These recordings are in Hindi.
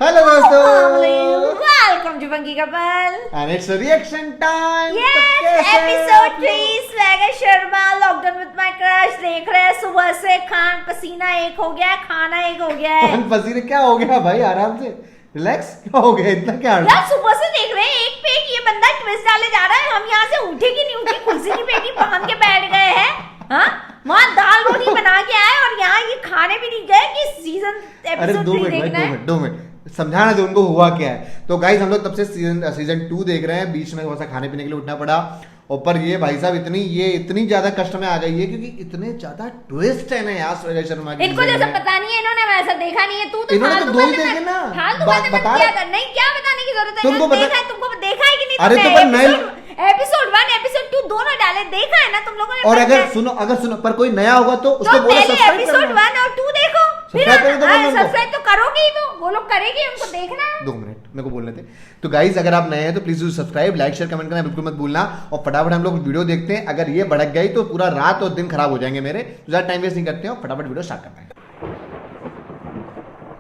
हेलो दोस्तों, welcome to funky couple and it's a reaction time. Yes episode 3 swagger Sharma lockdown with my crush देख रहे हैं। सुबह से खान पसीना एक हो गया है, खाना एक हो गया है। पसीने क्या हो गया भाई, आराम से रिलैक्स। क्या हो गया इतना, क्या यार सुबह से देख रहे हैं एक पे एक ये बंदा ट्विस्ट डाले जा रहा है। हम यहाँ से उठे कि नहीं उठी, कुर्सी की पेटी बांध के बैठ गए हैं। हाँ, वहाँ दाल रोटी बना के आए और यहाँ ये खाने भी नहीं गए कि सीजन एपिसोड 3 देखना है। 2 मिनट समझाना दो उनको हुआ क्या है। तो गाइस हम लोग तब से सीजन 2 देख रहे हैं, बीच में थोड़ा सा खाने पीने के लिए उठना पड़ा। ऊपर ये भाई साहब इतनी ज्यादा कष्ट में आ गई है क्योंकि इतने ज्यादा ट्विस्ट है ना यार स्वैगर शर्मा की। इनको जैसा पता नहीं है, इन्होंने वैसा देखा नहीं है। तू तो इन्होंने तो दो ही देखे ना, बता नहीं, क्या बताने की जरूरत है। तुमको देखा है कि नहीं? अरे तो पर एपिसोड 1 एपिसोड 2 दोनों डाले, देखा है ना तुम लोगों ने। और अगर सुनो पर कोई नया होगा तो उसको बोलो सब्सक्राइब एपिसोड 1 और 2 देखो, फिर सब्सक्राइब तो करोगे ही, वो लोग करेंगे, उनको देखना है। 2 मिनट मेरे को बोलने थे। तो गाइज अगर आप नए हैं तो please do subscribe, like share comment करना बिल्कुल मत भूलना। और फटाफट हम लोग वीडियो देखते हैं। अगर ये भड़क गई तो पूरा रात और दिन खराब हो जाएंगे मेरे। तो ज्यादा टाइम वेस्ट नहीं करते हैं, फटाफट वीडियो स्टार्ट करते हैं।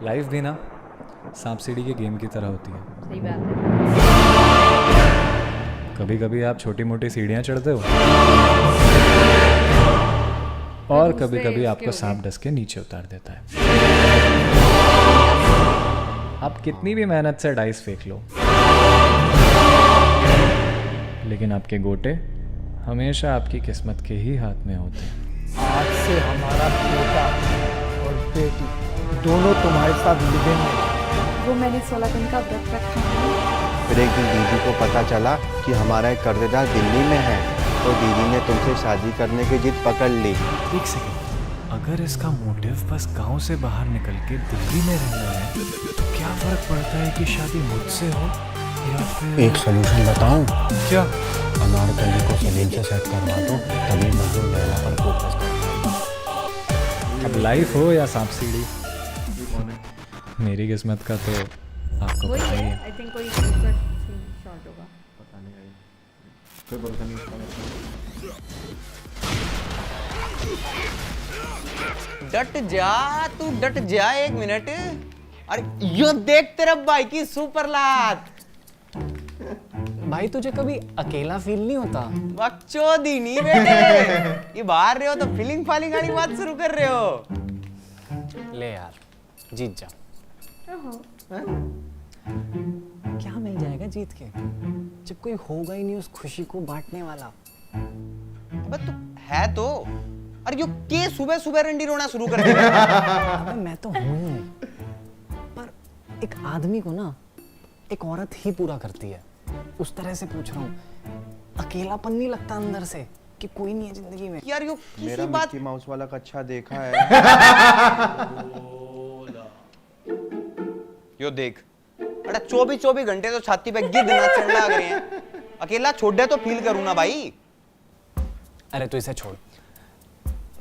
लाइफ भी ना सांप सीढ़ी के गेम की तरह होती है। सही बात है। कभी कभी आप छोटी मोटी सीढ़ियाँ चढ़ते हो और कभी कभी आपको सांप डस के नीचे उतार देता है। आप कितनी भी मेहनत से डाइस फेंक लो, लेकिन आपके गोटे हमेशा आपकी किस्मत के ही हाथ में होते हैं। आज से हमारा बेटा और बेटी दोनों तुम्हारे साथ लिविंग में। वो मैंने 16 दिन का व्रत रखा है। फिर एक दिन दीदी को पता चला कि हमारा एक कर्जदार दिल्ली में है, तो दीदी ने तुमसे शादी करने की जिद पकड़ ली। एक सेकंड, अगर इसका मोटिव बस गांव से बाहर निकल के दिल्ली में रहना है तो क्या फर्क पड़ता है कि शादी मुझसे हो या फिर। एक सोल्यूशन बताऊं? क्या? अनारकली को सलीम से सेट करवा दो, तभी मजदूर लैला पर फोकस करेगा। अब लाइफ हो या सांप सीढ़ी, मेरी किस्मत का तो आपको वही पता ही है, है। आई थिंक कोई शॉट होगा। पता नहीं भाई, कोई भरोसा नहीं इसका। डट जा, तू डट जा 1 मिनट। अरे यो देख तेरा भाई की सुपर लात। भाई तुझे कभी अकेला फील नहीं होता? बकचोदी नहीं बेटे, ये बाहर रहे हो तो फीलिंग फालिंग वाली बात शुरू कर रहे हो। ले यार, जीत जा। क्या मिल जाएगा जीत के, जब कोई होगा ही नहीं उस खुशी को बांटने वाला। अबे तू है तो। अरे यो के सुबह सुबह रंडी रोना शुरू कर दिया। अबे मैं तो हूँ, पर एक आदमी को ना एक औरत ही पूरा करती है। उस तरह से पूछ रहा हूँ, अकेलापन नहीं लगता अंदर से कि कोई नहीं है जिंदगी में? यार यो मेरा किसी बात मिक्की माउस वाला कच्छा देखा है? यो देख, अरे 24 घंटे तो छाती पे गिद्ध नाचने लग रहे हैं। अकेला छोड़ दे तो फील करूँ ना भाई। अरे तो इसे छोड़,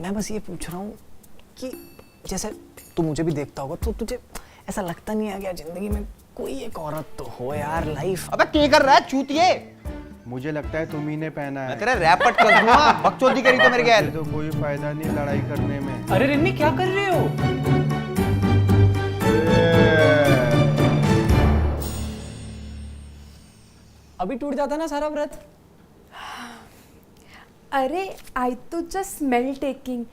मैं बस ये पूछ रहा हूँ कि जैसे तू मुझे भी देखता होगा तो तुझे ऐसा लगता नहीं है क्या जिंदगी में कोई एक औरत तो हो यार? लाइफ। अबे क्या कर रहा है चूतिए? मुझे लगता है तुम ही ने पहना मैं है। तेरा रैपट कर दूंगा, बकचोदी करी तो मेरे गैर। तो कोई फायदा नहीं लड़ाई करने में। अरे रिन्नी क्या कर रहे हो? अभी टूट जाता ना सारा व्रत। अरे आई तो जस्ट स्मेल टेकिंग,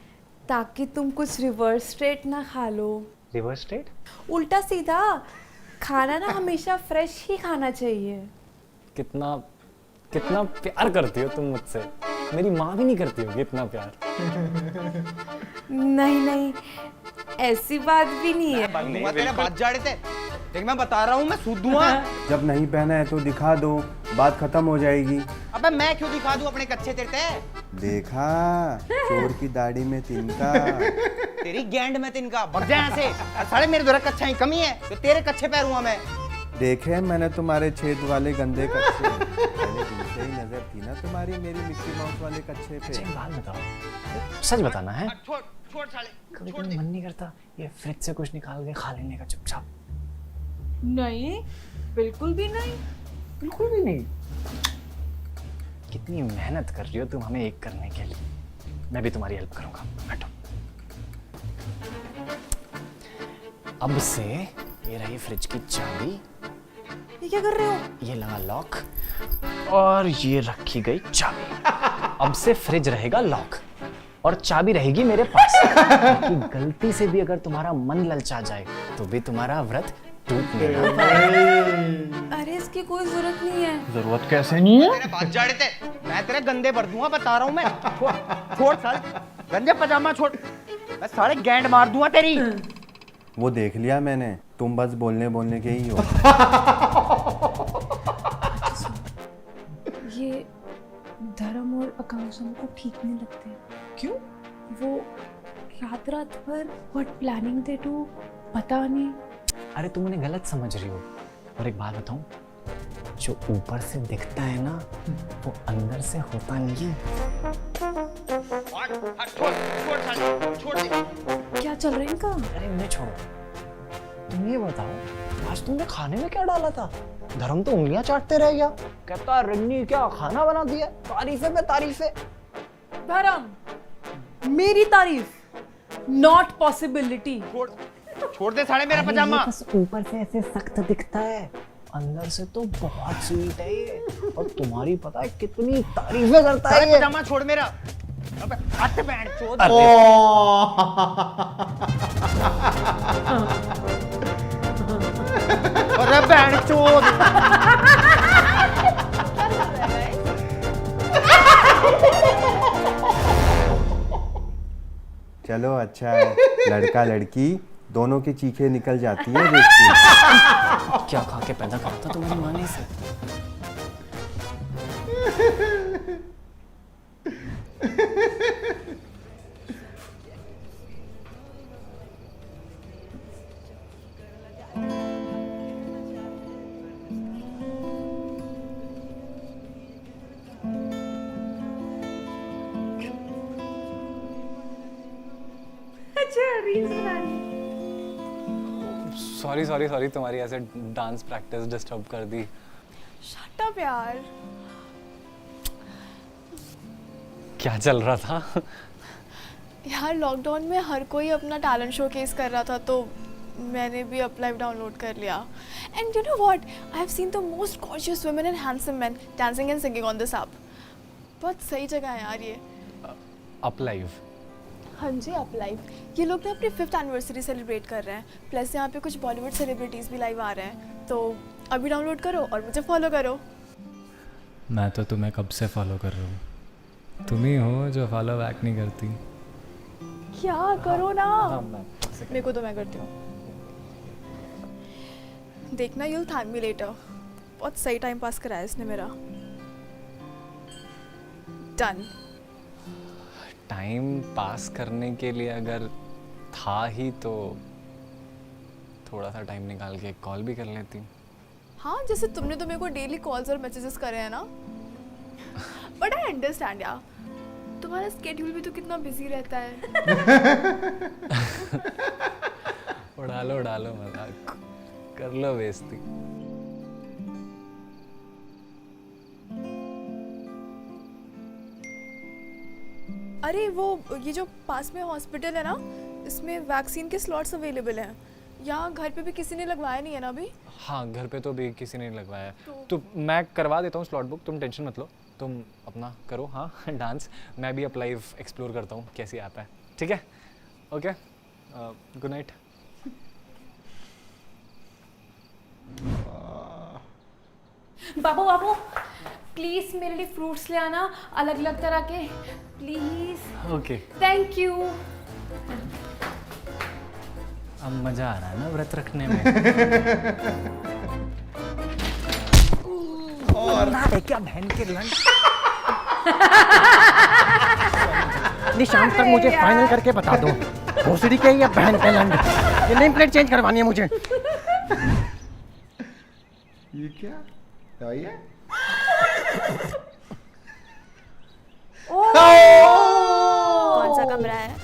ताकि तुम कुछ रिवर्स स्ट्रेट ना खा लो। Reverse straight? उल्टा सीधा खाना ना हमेशा फ्रेश ही खाना चाहिए। कितना कितना प्यार करती हो तुम मुझसे। मेरी माँ भी नहीं करती होगी इतना प्यार। नहीं, ऐसी बात भी नहीं है। मैं तेरे बात जाड़े थे। देख मैं बता रहा हूँ, मैं सूद दूंगा। जब नहीं पहना है तो दिखा दो, बात खत्म हो जाएगी। अबे मैं क्यों दिखा दूं अपने कच्चे तेरे? देखा, चोर की दाढ़ी में तिनका। तेरी गैंड में तिनका भग जा यहाँ से। साले मेरे द्वारा कच्चा ही कमी है तो तेरे कच्चे पैरूंगा मैं। देखे मैंने तुम्हारे छेद वाले गंदे कच्चे। पहले दिन से ही नजर थी ना तुम्हारी मेरी मिक्की माउस वाले कच्चे पे। एक बात बताओ, सच बताना है? छोड़ साले। कभी कभी मन नहीं करता ये फ्रिज से कुछ निकाल के खा लेने का चुपचाप? नहीं, बिल्कुल भी नहीं। बिल्कुल भी नहीं। कितनी मेहनत कर रही हो तुम हमें एक करने के लिए। मैं भी तुम्हारी हेल्प करूंगा, बैठो। अब से ये रही फ्रिज की चाबी, ये क्या कर रहे हो? ये लगा लॉक और ये रखी गई चाबी। अब से फ्रिज रहेगा लॉक और चाबी रहेगी मेरे पास। कि गलती से भी अगर तुम्हारा मन ललचा जाए तो भी तुम्हारा व्रत टूट नहीं पाएगा। अरे इसकी कोई जरूरत नहीं है। जरूरत कैसे नहीं है? मेरे बात जाड़े थे, मैं तेरे गंदे भर दूंगा, बता रहा हूँ मैं। छोड़ साले, गंदे पजामा छोड़, मैं साले गैंड मार दूंगा तेरी। वो देख लिया मैंने, तुम बस बोलने बोलने के ही हो। ये धर्म और आकांक्षा को ठीक नहीं लगते। क्यों? वो रात रात भर व्हाट प्लानिंग दे डू, पता नहीं। अरे तुम उन्हें गलत समझ रही हो। और एक बात बताऊं, जो ऊपर से दिखता है ना वो अंदर से होता नहीं है। क्या चल रहा है इनका? अरे मैं छोड़ो, तुम ये बताओ आज तुमने खाने में क्या डाला था? धर्म तो उंगलियां चाटते रह गया, कहता रन्नी क्या खाना बना दिया। तारीफे पे तारीफे। धर्म, मेरी तारीफ नॉट पॉसिबिलिटी। छोड़ दे साले मेरा पजामा। बस ऊपर से ऐसे सख्त दिखता है, अंदर से तो बहुत स्वीट है ये। और तुम्हारी पता है कितनी तारीफें करता है साले ये। पजामा छोड़ मेरा। अबे हट बैंड चोद। अरे बैंड चोद। चलो अच्छा है, लड़का लड़की दोनों की चीखें निकल जाती है देखती। क्या खा के पैदा करा था तुम्हारी माँ ने इसे? अच्छा रील्स बना रही। सॉरी सॉरी सॉरी, तुम्हारी ऐसे डांस प्रैक्टिस डिस्टर्ब कर दी। शट अप यार। क्या चल रहा था? यार लॉकडाउन में हर कोई अपना टैलेंट शोकेस कर रहा था तो मैंने भी अप लाइव डाउनलोड कर लिया। And you know what, I have seen the most gorgeous women and handsome main dancing and singing on this app. बहुत सही जगह है यार ये। Up live? हाँ जी, अप लाइव। ये लोग ना अपनी 5th एनिवर्सरी सेलिब्रेट कर रहे हैं, प्लस यहाँ पे कुछ बॉलीवुड सेलिब्रिटीज़ भी लाइव आ रहे हैं। तो अभी डाउनलोड करो और मुझे फॉलो करो। मैं तो तुम्हें कब से फॉलो कर रहा हूँ, तुम ही हो जो फॉलो बैक नहीं करती। क्या करो ना, मेरे को तो मैं करती हूँ। देखना, यूल थैंक मी लेटर। बहुत सही टाइम पास कराया इसने मेरा। डन। टाइम पास करने के लिए अगर था ही तो थोड़ा सा टाइम निकाल के कॉल भी कर लेती। हाँ, जैसे तुमने तो मेरे को डेली कॉल्स और मैसेजेस करे हैं ना। बट आई अंडरस्टैंड यार, तुम्हारा स्केड्यूल भी तो कितना बिजी रहता है। उड़ा लो मजाक, कर लो बेइज्जती। अरे वो ये जो पास में हॉस्पिटल है ना, इसमें वैक्सीन के स्लॉट्स अवेलेबल हैं। यहाँ घर पे भी किसी ने लगवाया नहीं है ना अभी? हाँ, घर पे तो भी किसी ने लगवाया तो मैं करवा देता हूँ स्लॉट बुक, तुम टेंशन मत लो। तुम अपना करो हाँ डांस, मैं भी अप लाइव एक्सप्लोर करता हूँ कैसी ऐप है। ठीक है, okay, good night. Babu Babu please मेरे लिए फ्रूट्स ले आना, अलग अलग तरह के, प्लीज। Okay, thank you. अब मजा आ रहा है ना व्रत रखने में। और क्या बहन के लंड। शाम तक मुझे फाइनल करके बता दो, भोसड़ी के या बहन के लंड। ये नेम प्लेट चेंज करवानी है मुझे। ये क्या दवाई है? कौन सा कमरा है?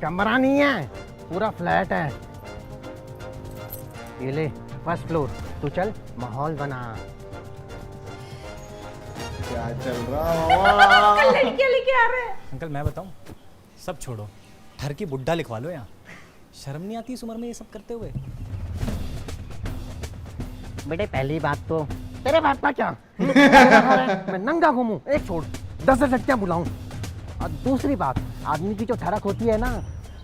कमरा नहीं है, पूरा फ्लैट है। ये ले, फर्स्ट फ्लोर। तू चल, माहौल बना। क्या चल रहा है? लड़कियां लेके आ रहे हैं। अंकल मैं बताऊं, सब छोड़ो, ठर की बुड्ढा लिखवा लो यहाँ। शर्म नहीं आती इस उम्र में ये सब करते हुए? बेटे पहली बात तो तेरे बाप का क्या मैं नंगा घूमूं, एक छोड़ 10 लड़कियां बुलाऊं। और दूसरी बात, आदमी की जो धड़क होती है ना,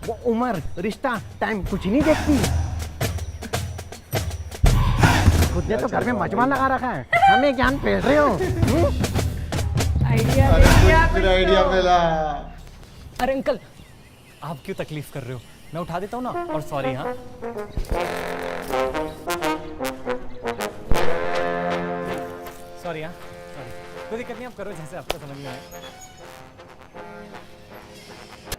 वो उम्र, रिश्ता, टाइम कुछ नहीं देखती। खुद ने तो घर में मजमा लगा रखा है, हमें ज्ञान फेर रहे हो। आइडिया फिर आइडिया मिला। अरे अंकल, आप क्यों तकलीफ कर रहे हो? मैं उठा देता हूँ ना। और सॉरी। हाँ सॉरी। हाँ सॉरी, कोई दिक्कत नहीं, आप करो जैसे आपको समझ में आए।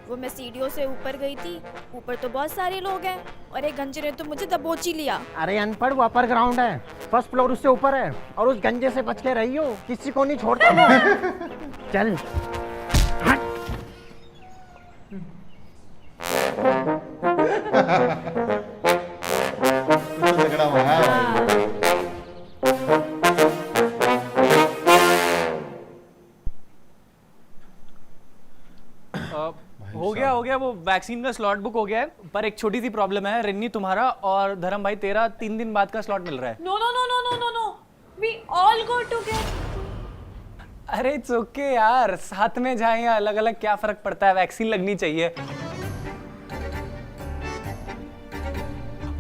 वो मैं सीढ़ियों से ऊपर गई थी, ऊपर तो बहुत सारे लोग हैं और एक गंजे ने तो मुझे दबोच ही लिया। अरे अनपढ़, वो अपर ग्राउंड है, फर्स्ट फ्लोर उससे ऊपर है, और उस गंजे से बच के रही हो, किसी को नहीं छोड़ता वो। चल कुछ तगड़ा मारा भाई। हो गया वो वैक्सीन का स्लॉट बुक हो गया है, पर एक छोटी सी प्रॉब्लम है। रिन्नी तुम्हारा और धर्म भाई तेरा 3 दिन बाद का स्लॉट मिल रहा है। No no no no no no no, we all go together. अरे इट्स ओके यार, साथ में जाएं या अलग अलग क्या फर्क पड़ता है, वैक्सीन लगनी चाहिए।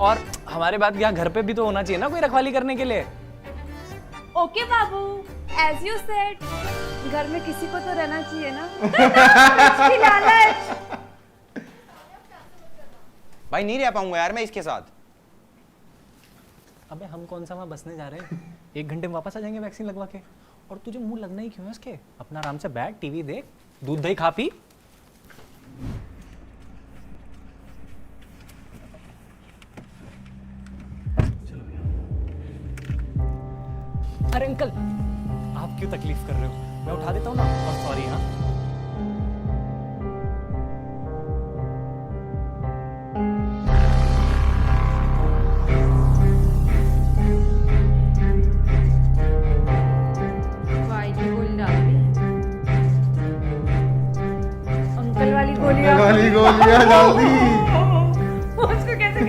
और हमारे बाद यहाँ घर पे भी तो होना चाहिए ना कोई रखवाली करने के लिए। ओके बाबू, एज यू सेड, घर में किसी को तो रहना चाहिए ना। की लालच। भाई नहीं रह पाऊंगा यार मैं इसके साथ। अबे हम कौन सा वहाँ बसने जा रहे हैं, 1 घंटे में वापस आ जाएंगे वैक्सीन लगवा के। और तुझे मुंह लगना ही क्यों है उसके? अपना आराम से बैठ, टीवी देख, दूध दही खा पी। अरे अंकल, आप क्यों तकलीफ कर रहे हो? मैं उठा देता हूँ ना। और सॉरी। हाँ अंकल वाली गोलियां डाल दी। उसको कैसे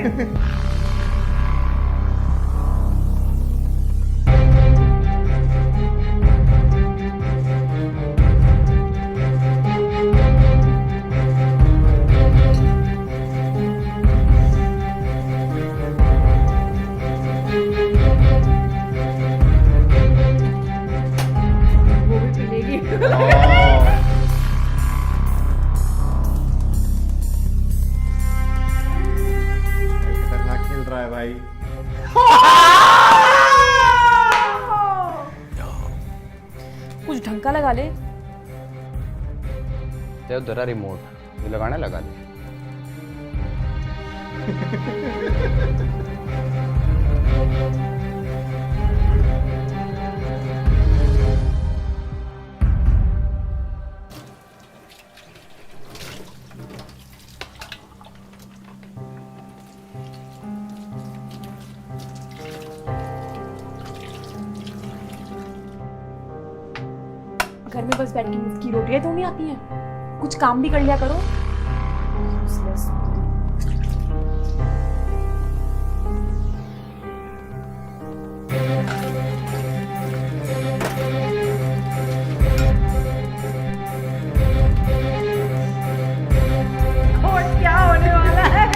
वो भी पिलेगी। खतरनाक खेल रहा है भाई। कुछ ढंग का लगा ले। ते उधर रिमोट लगाना लगा ले। घर में बस बैठ के इसकी रोटियां तो नहीं आती हैं, कुछ काम भी कर लिया करो। Useless। और क्या होने वाला है?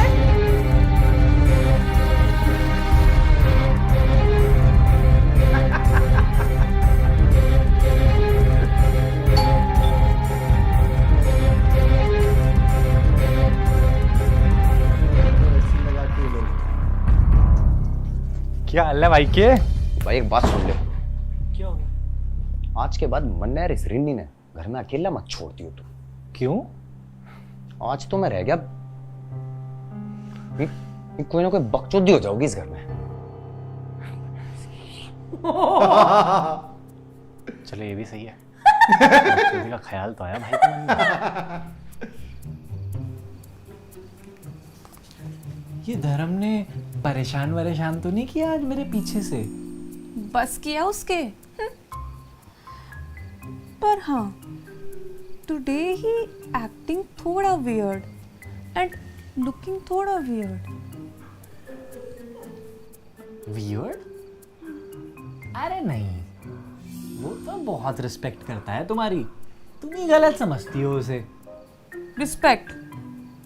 क्या हाल है भाई के? भाई एक बात सुन ले, क्या हो गया? आज के बाद मन्ना यार इस रिन्नी ने घर में अकेला मत छोड़ दियो तू। क्यों? आज तो मैं रह गया, कोई ना कोई बकचोदी हो जाओगी इस घर में। चलो ये भी सही है। बकचोदी का ख्याल तो आया भाई के मन में। ये धर्म ने परेशान तो नहीं किया आज मेरे पीछे से? बस किया उसके। पर हाँ, टुडे ही एक्टिंग थोड़ा वियर्ड एंड लुकिंग थोड़ा वियर्ड। वियर्ड? अरे नहीं, वो तो बहुत रिस्पेक्ट करता है तुम्हारी, तुम ही गलत समझती हो उसे। रिस्पेक्ट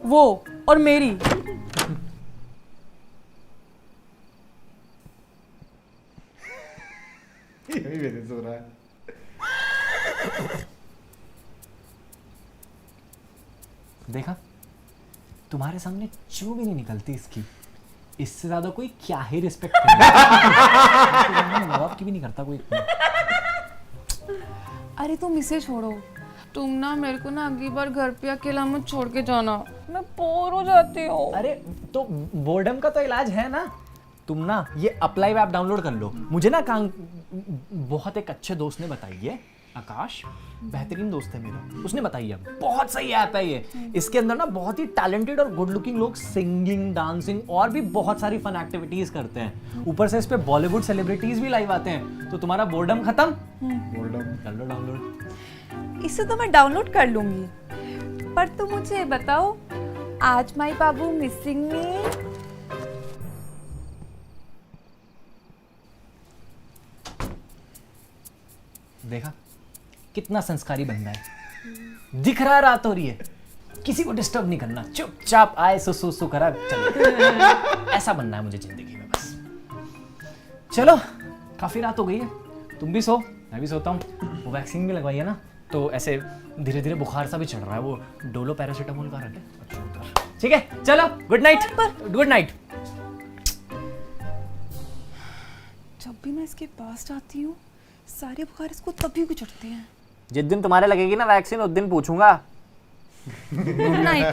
वो और मेरी। यही मेरे सो रहा है। देखा, तुम्हारे सामने चू भी नहीं निकलती इसकी, इससे ज्यादा कोई क्या ही रिस्पेक्ट करेगा। माँ बाप की भी नहीं करता कोई इतना। अरे तुम इसे छोड़ो, तुम ना मेरे को ना अगली बार घर पे अकेला मत छोड़ के जाना, मैं बोर हो जाती हूँ। अरे तो बोर्डम का तो इलाज है ना, तुम ना ये अप्लाई ऐप डाउनलोड कर लो। मुझे ना बहुत एक अच्छे दोस्त ने बताई है, आकाश, बेहतरीन दोस्त है मेरा, उसने बताई है, बहुत सही ऐप है ये। इसके अंदर ना बहुत ही टैलेंटेड और गुड लुकिंग लोग सिंगिंग, डांसिंग और भी बहुत सारी फन एक्टिविटीज करते हैं। ऊपर से इस पे बॉलीवुड सेलिब्रिटीज भी लाइव आते हैं, तो तुम्हारा बोर्डम खत्म। बोर्डम कर लो डाउनलोड। इसे तो मैं डाउनलोड कर लूंगी, पर तुम मुझे बताओ, आज माई बाबू मिसिंग मी। देखा कितना संस्कारी बंदा है, दिख रहा है रात हो रही है, किसी को डिस्टर्ब नहीं करना, चुपचाप आए सु करा चलो। ऐसा बनना है मुझे जिंदगी में बस। चलो काफी रात हो गई है, तुम भी सो, मैं भी सोता हूँ। वो वैक्सीन भी लगवाई है ना, तो ऐसे धीरे धीरे बुखार सा भी चढ़ रहा है। वो डोलो पैरासीटामोल का रख ले, ठीक है? चलो गुड नाइट। Good night. जब भी मैं इसके पास जाती हूँ, सारे बुखार इसको तभी को चढ़ते हैं। जिस दिन तुम्हारे लगेगी ना वैक्सीन, उस दिन पूछूंगा। Good night.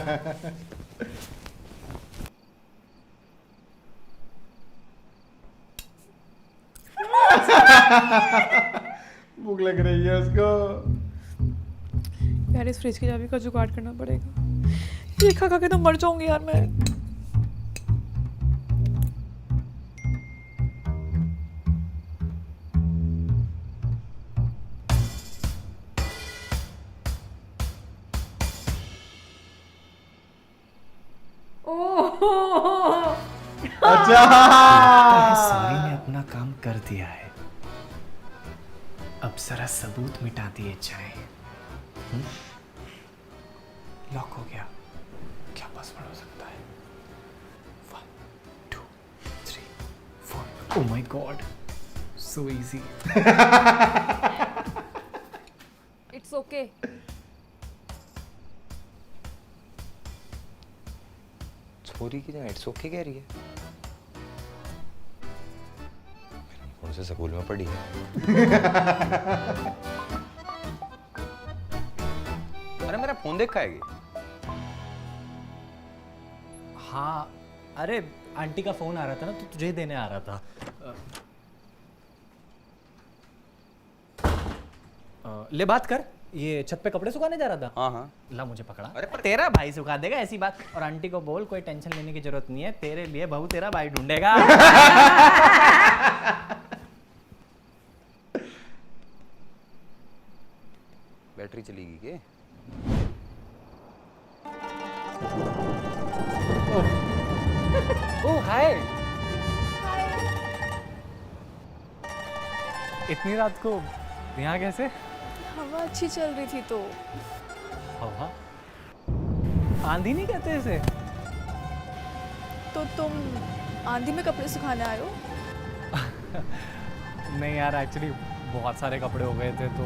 भूख लग रही है उसको। यार इस फ्रिज की चाबी का जुगाड़ करना पड़ेगा, ये खा खा के तो मर जाऊंगी यार मैं। अच्छा, सारी ने अपना काम कर दिया है, अब जरा सबूत मिटा दिए जाए। लॉक हो गया, क्या पासवर्ड हो सकता है? 1 2 3 4। Oh my God, so easy. It's okay. छोरी की जगह इट्स ओके कह रही है। कौन से स्कूल में पढ़ी है? अरे मेरा फोन देख खाएगी। हाँ, अरे आंटी का फोन आ रहा था ना, तो तुझे ही देने आ रहा था। ले बात कर, ये छत पे कपड़े सुखाने जा रहा था। हाँ हाँ। ला मुझे पकड़ा। अरे पर तेरा भाई सुखा देगा, ऐसी बात। और आंटी को बोल कोई टेंशन लेने की जरूरत नहीं है, तेरे लिए बहू तेरा भाई ढूंढेगा। बैटरी चलेगी के? ओह हाय। इतनी रात को यहाँ कैसे? हवा अच्छी चल रही थी तो। हवा? आंधी नहीं कहते इसे? तो तुम आंधी में कपड़े सुखाने आए हो? नहीं यार, एक्चुअली बहुत सारे कपड़े हो गए थे, तो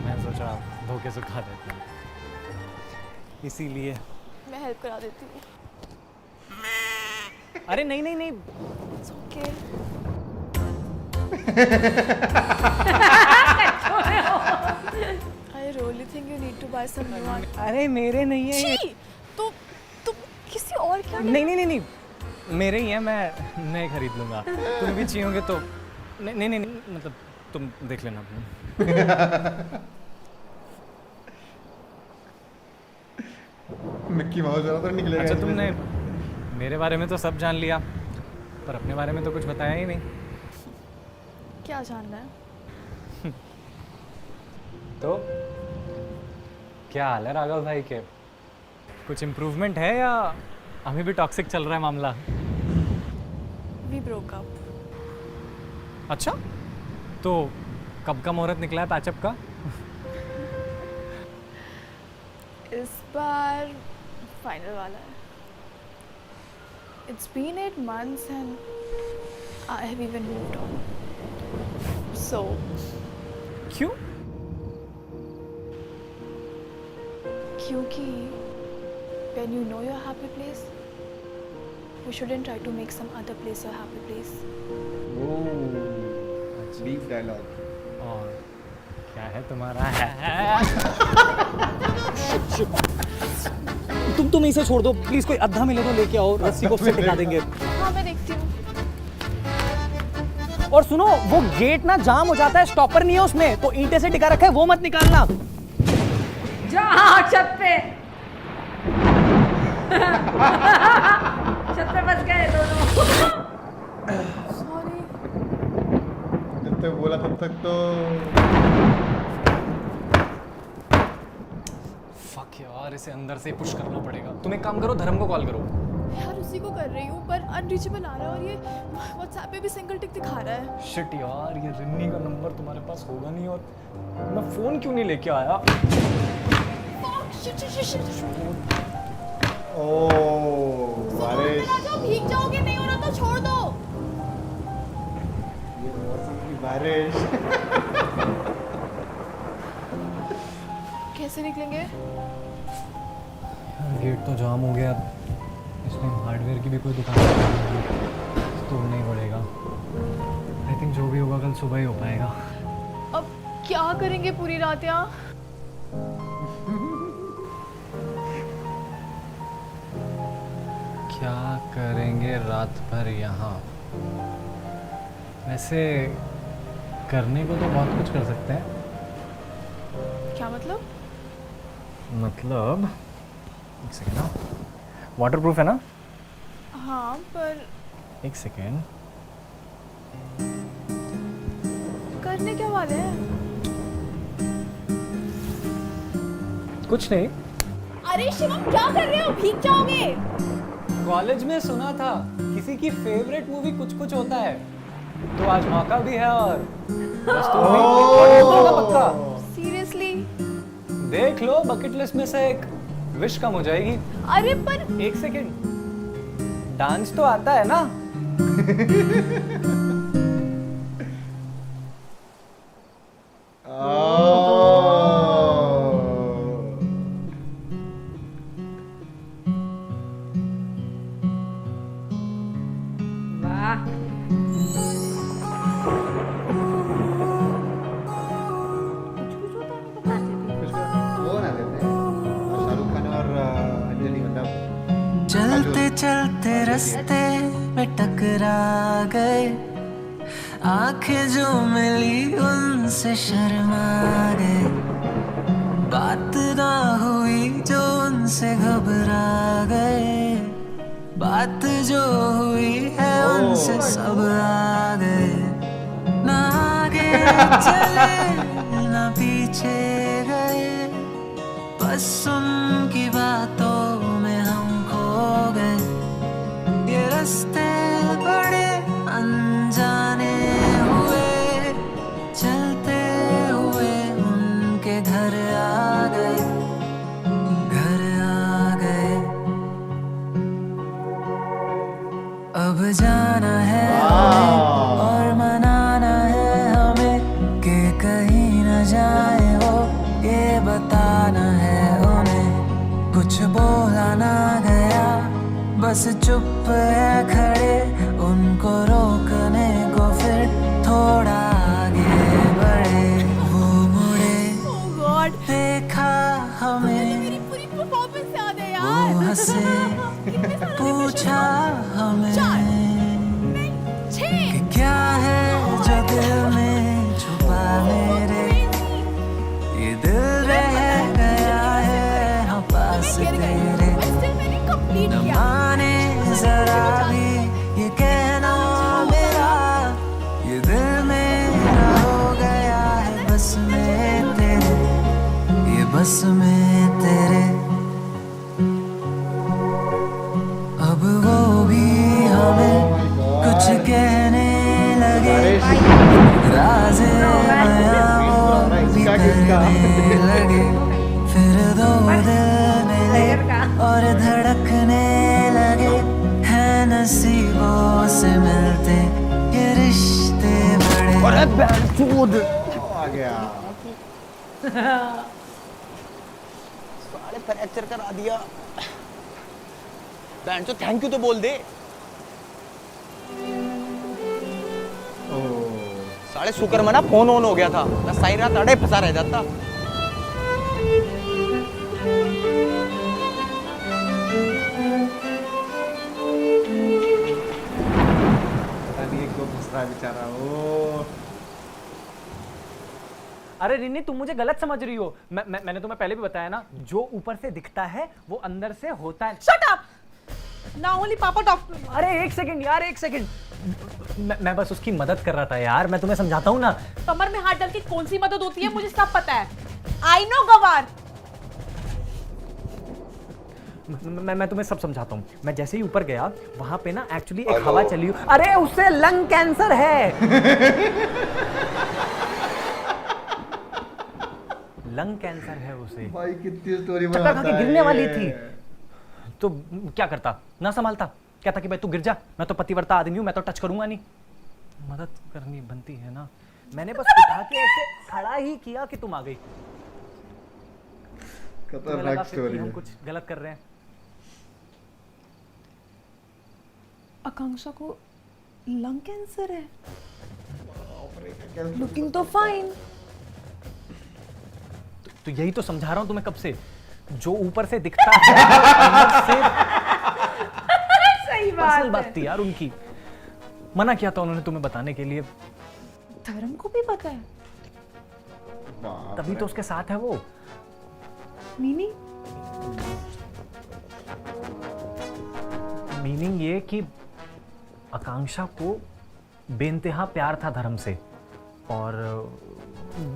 मैं सोचा धो के सुखा देता हूँ, इसीलिए। मैं हेल्प करा देती हूँ। अरे नहीं नहीं नहीं, It's okay. I really think you need to buy some new one. अरे मेरे नहीं है ये। छी! तो तुम किसी और क्या? नहीं नहीं नहीं नहीं, मेरे ही है, मैं खरीद लूंगा। तुम भी चाहिए होंगे तो नहीं नहीं नहीं, मतलब तुम देख लेना अपने। मिक्की माउस वाला तो निकलेगा। अच्छा, इसमें तुमने से। मेरे बारे में तो सब जान लिया, पर अपने बारे में तो कुछ बताया ही नहीं। क्या जानना है? तो क्या हाल है राघव भाई के? कुछ इम्प्रूवमेंट है या अभी भी टॉक्सिक चल रहा है मामला? We broke up. अच्छा, तो कब का मुहूर्त निकला है पैचअप का? इस बार फाइनल वाला है. It's been 8 months and I have even moved on. So, क्यों? क्योंकि when you know your happy place, you shouldn't try to make some other place your happy place. Deep dialogue. और क्या है तुम्हारा है? तुम इसे छोड़ दो प्लीज, कोई अद्धा मिले तो लेके आओ, रस्सी को उससे टिका देंगे. हाँ मैं देखती हूँ. और सुनो, वो गेट ना जाम हो जाता है, स्टॉपर नहीं है उसमें, तो ईंटे से टिका रखा है, वो मत निकालना. जा छत पे. छत पे बच गए दोनों. Sorry. जब तक बोला तब तक तो फक यार, इसे अंदर से पुश करना पड़ेगा. तुम एक काम करो, धर्म को कॉल करो. यार उसी को कर रही हूँ पर अनरीचेबल आ रहा है और ये व्हाट्सएप पे भी सिंगल टिक दिखा रहा है. शिट यार, ये रिन्नी का नंबर तुम्हारे पास होगा नहीं, और मैं फोन क्यों नहीं लेके आया? शिट. ओह बारिश. भीग जाओगे, नहीं हो रहा तो छोड़ दो. ये मौसम की बारिश. कैसे निकलेंगे? गेट तो जाम हो गया. इसमें हार्डवेयर की भी कोई दुकान नहीं, तोड़ना ही पड़ेगा. आई थिंक जो भी होगा कल सुबह ही हो पाएगा. अब क्या करेंगे पूरी रात यहाँ? क्या करेंगे रात भर यहाँ? वैसे करने को तो बहुत कुछ कर सकते हैं. क्या मतलब? मतलब एक सेकेंड ना, वाटर प्रूफ है ना? हाँ पर एक सेकेंड. करने क्या वाले हैं? कुछ नहीं. अरे शिवम क्या कर रहे हो? भीग जाओगे. कॉलेज में सुना था किसी की फेवरेट मूवी कुछ कुछ होता है, तो आज मौका भी है. और बस तुम भी water proof का पक्का. सीरियसली? देख लो, बकेट लिस्ट में से एक विश कम हो जाएगी. अरे पर एक सेकेंड, डांस तो आता है ना? वाह. वो ना देते हैं. और शाहरुख खान और अंजलि मतलब चलते चलते रास्ते में टकरा गए, आंखें जो मिली उनसे शर्मा गए, बात ना हुई जो उनसे घबरा गए, बात जो हुई है उनसे सब आ गए, ना आगे चले ना पीछे गए, बस उनकी बातों में हम खो गए, ये रास्ते बड़े अनजाने हुए, चलते हुए उनके घर आ गए, घर आ गए. अब जाना है हमें और मनाना है हमें कि कहीं न जाए वो, ये बताना है उन्हें. कुछ बोला ना गया, बस चुप है खड़े, उनको रोकने को फिर थोड़ा आगे बढ़े. वो मुड़े, oh God, देखा हमें, मेरी पूरी परफॉर्मेंस याद है वो यार. हंसे, कितने सारे पूछा हमें 4 नहीं 6. कि क्या है जो दिल में छुपा मेरे, ये दिल रह गया है हाँ पास तेरे, कंप्लीट न किया. माने जरा भी ये कहना मेरा, ये दिल मेरा हो गया है बस में तेरे, ये बस में तेरे. अब वो भी हमें कुछ कहने लगे, रात राज़े बयां वो भी करने लगे, फिर दो दिल मिले और धड़कने लगे, है नसीबों से मिलते ये रिश्ते बड़े। अरे बैंचोद आ गया। साले फ्रैक्चर करा दिया। बैंचो थैंक यू तो बोल दे। साले शुक्र मना फोन ऑन हो गया था, मैं सारी रात अड़े फंसा रह जाता। पता नहीं क्यों फंस रहा है बेचारा। ओ अरे रिन्नी तुम मुझे गलत समझ रही हो। मैंने तुम्हें पहले भी बताया ना, जो ऊपर से दिखता है वो अंदर से होता है। Shut up. Now only Papa talk to me. अरे एक सेकंड यार, एक सेकंड। मैं बस उसकी मदद कर रहा था यार, मैं तुम्हें समझाता हूँ ना। कमर में हाथ डाल के कौन सी मदद होती है मुझे सब पता है। I know गवार। मैं तुम्हें सब समझाता हूँ। मैं जैसे ही ऊपर गया वहां पे ना एक्चुअली एक हवा चली। अरे उससे लंग कैंसर है। लंग कैंसर है उसे। भाई कितनी स्टोरी चक्कर बनाता खा के है गिरने वाली ये। थी तो क्या करता, ना संभालता, कहता कि भाई तू गिर जा, मैं तो पतिव्रता आदमी हूं, मैं तो टच करूंगा नहीं। मदद करनी बनती है ना। मैंने बस उठा के ऐसे खड़ा ही किया कि तुम आ गई। तुम्हें लगा खतरनाक फिर कि स्टोरी हम है। कुछ गलत कर रहे हैं। आकांक्षा को लंग कैंसर है। लुकिंग तो फाइन। तो यही तो समझा रहा हूं तुम्हें कब से, जो ऊपर से दिखता है अंदर से। सही पर्सनल बात थी यार उनकी, मना किया था उन्होंने तुम्हें बताने के लिए। धर्म को भी पता है। तभी तो उसके साथ है वो। मीनिंग ये कि आकांक्षा को बेइंतहा प्यार था धर्म से, और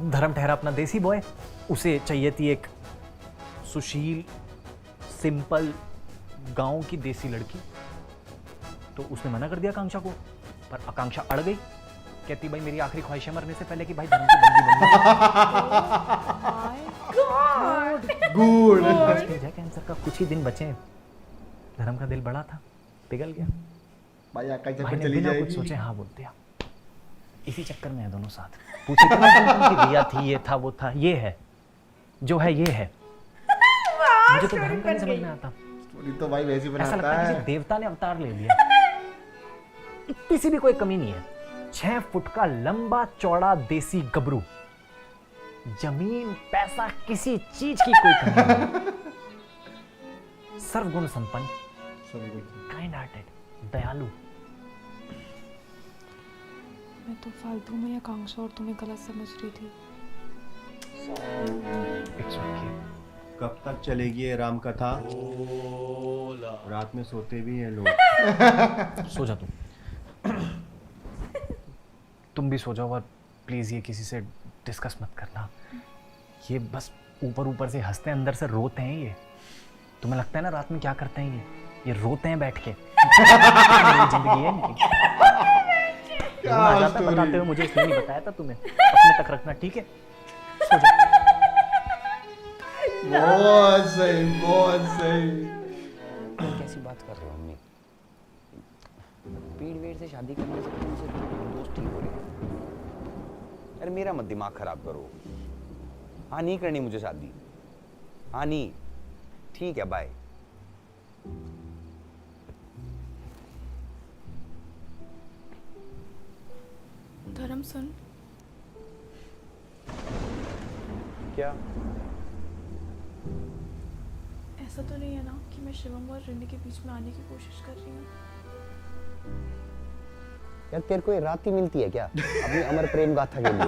धर्म ठहरा अपना देसी बॉय। उसे चाहिए थी एक सुशील सिंपल गांव की देसी लड़की। तो उसने मना कर दिया आकांक्षा को, पर आकांक्षा अड़ गई। कहती भाई मेरी आखिरी ख्वाहिश है मरने से पहले कि भाई धर्म की बंदी बन गुड। कैंसर का कुछ ही दिन बचे, धर्म का दिल बड़ा था, पिघल गया। भाई आकांक्षा भाई पर ने चली बिना कुछ जाएगी। सोचे हाँ बोल दिया। इसी चक्कर में है दोनों साथ। पूछे कि रिया थी, ये था, वो था, ये है जो है, ये है। मुझे तो धर्म का नहीं समझ में आता। स्टोरी तो भाई वैसी ऐसा बनाता लगता है है। किसी देवता ने अवतार ले लिया। इतनी सी भी कोई कमी नहीं है। 6 फुट का लंबा चौड़ा देसी गबरू, जमीन पैसा किसी चीज की कोई कमी नहीं। सर्वगुण संपन्न, काइंड हार्टेड, दयालु। मैं तो फालतू में आकांक्षा और तुम्हें गलत समझ रही थी। It's okay. कब तक चलेगी ये राम कथा? रात में सोते भी हैं लोग। सो जा तुम भी सो जाओ, और प्लीज ये किसी से डिस्कस मत करना। ये बस ऊपर ऊपर से हंसते हैं, अंदर से रोते हैं। ये तुम्हें लगता है ना रात में क्या करते हैं ये रोते हैं बैठ के। मेरी जिंदगी है इनकी। आ जाता है बताते हुए, मुझे इसलिए नहीं बताया था तुम्हें। अपने तक रखना, ठीक है? सो जा। बहुत सही, बहुत सही। कैसी बात कर रहे हो मम्मी? पीठ वेट से शादी करने से तुमसे दोस्त ठीक हो रहे हैं। अरे मेरा मत दिमाग खराब करो। हाँ नहीं करनी मुझे शादी। हाँ नहीं, ठीक है, बाय। धर्म सुन, क्या? ऐसा तो नहीं है ना कि मैं शिवम और रिनी के बीच में आने की कोशिश कर रही हूँ? यार तेरे को ये रात ही मिलती है क्या अपनी अमर प्रेम गाथा के लिए?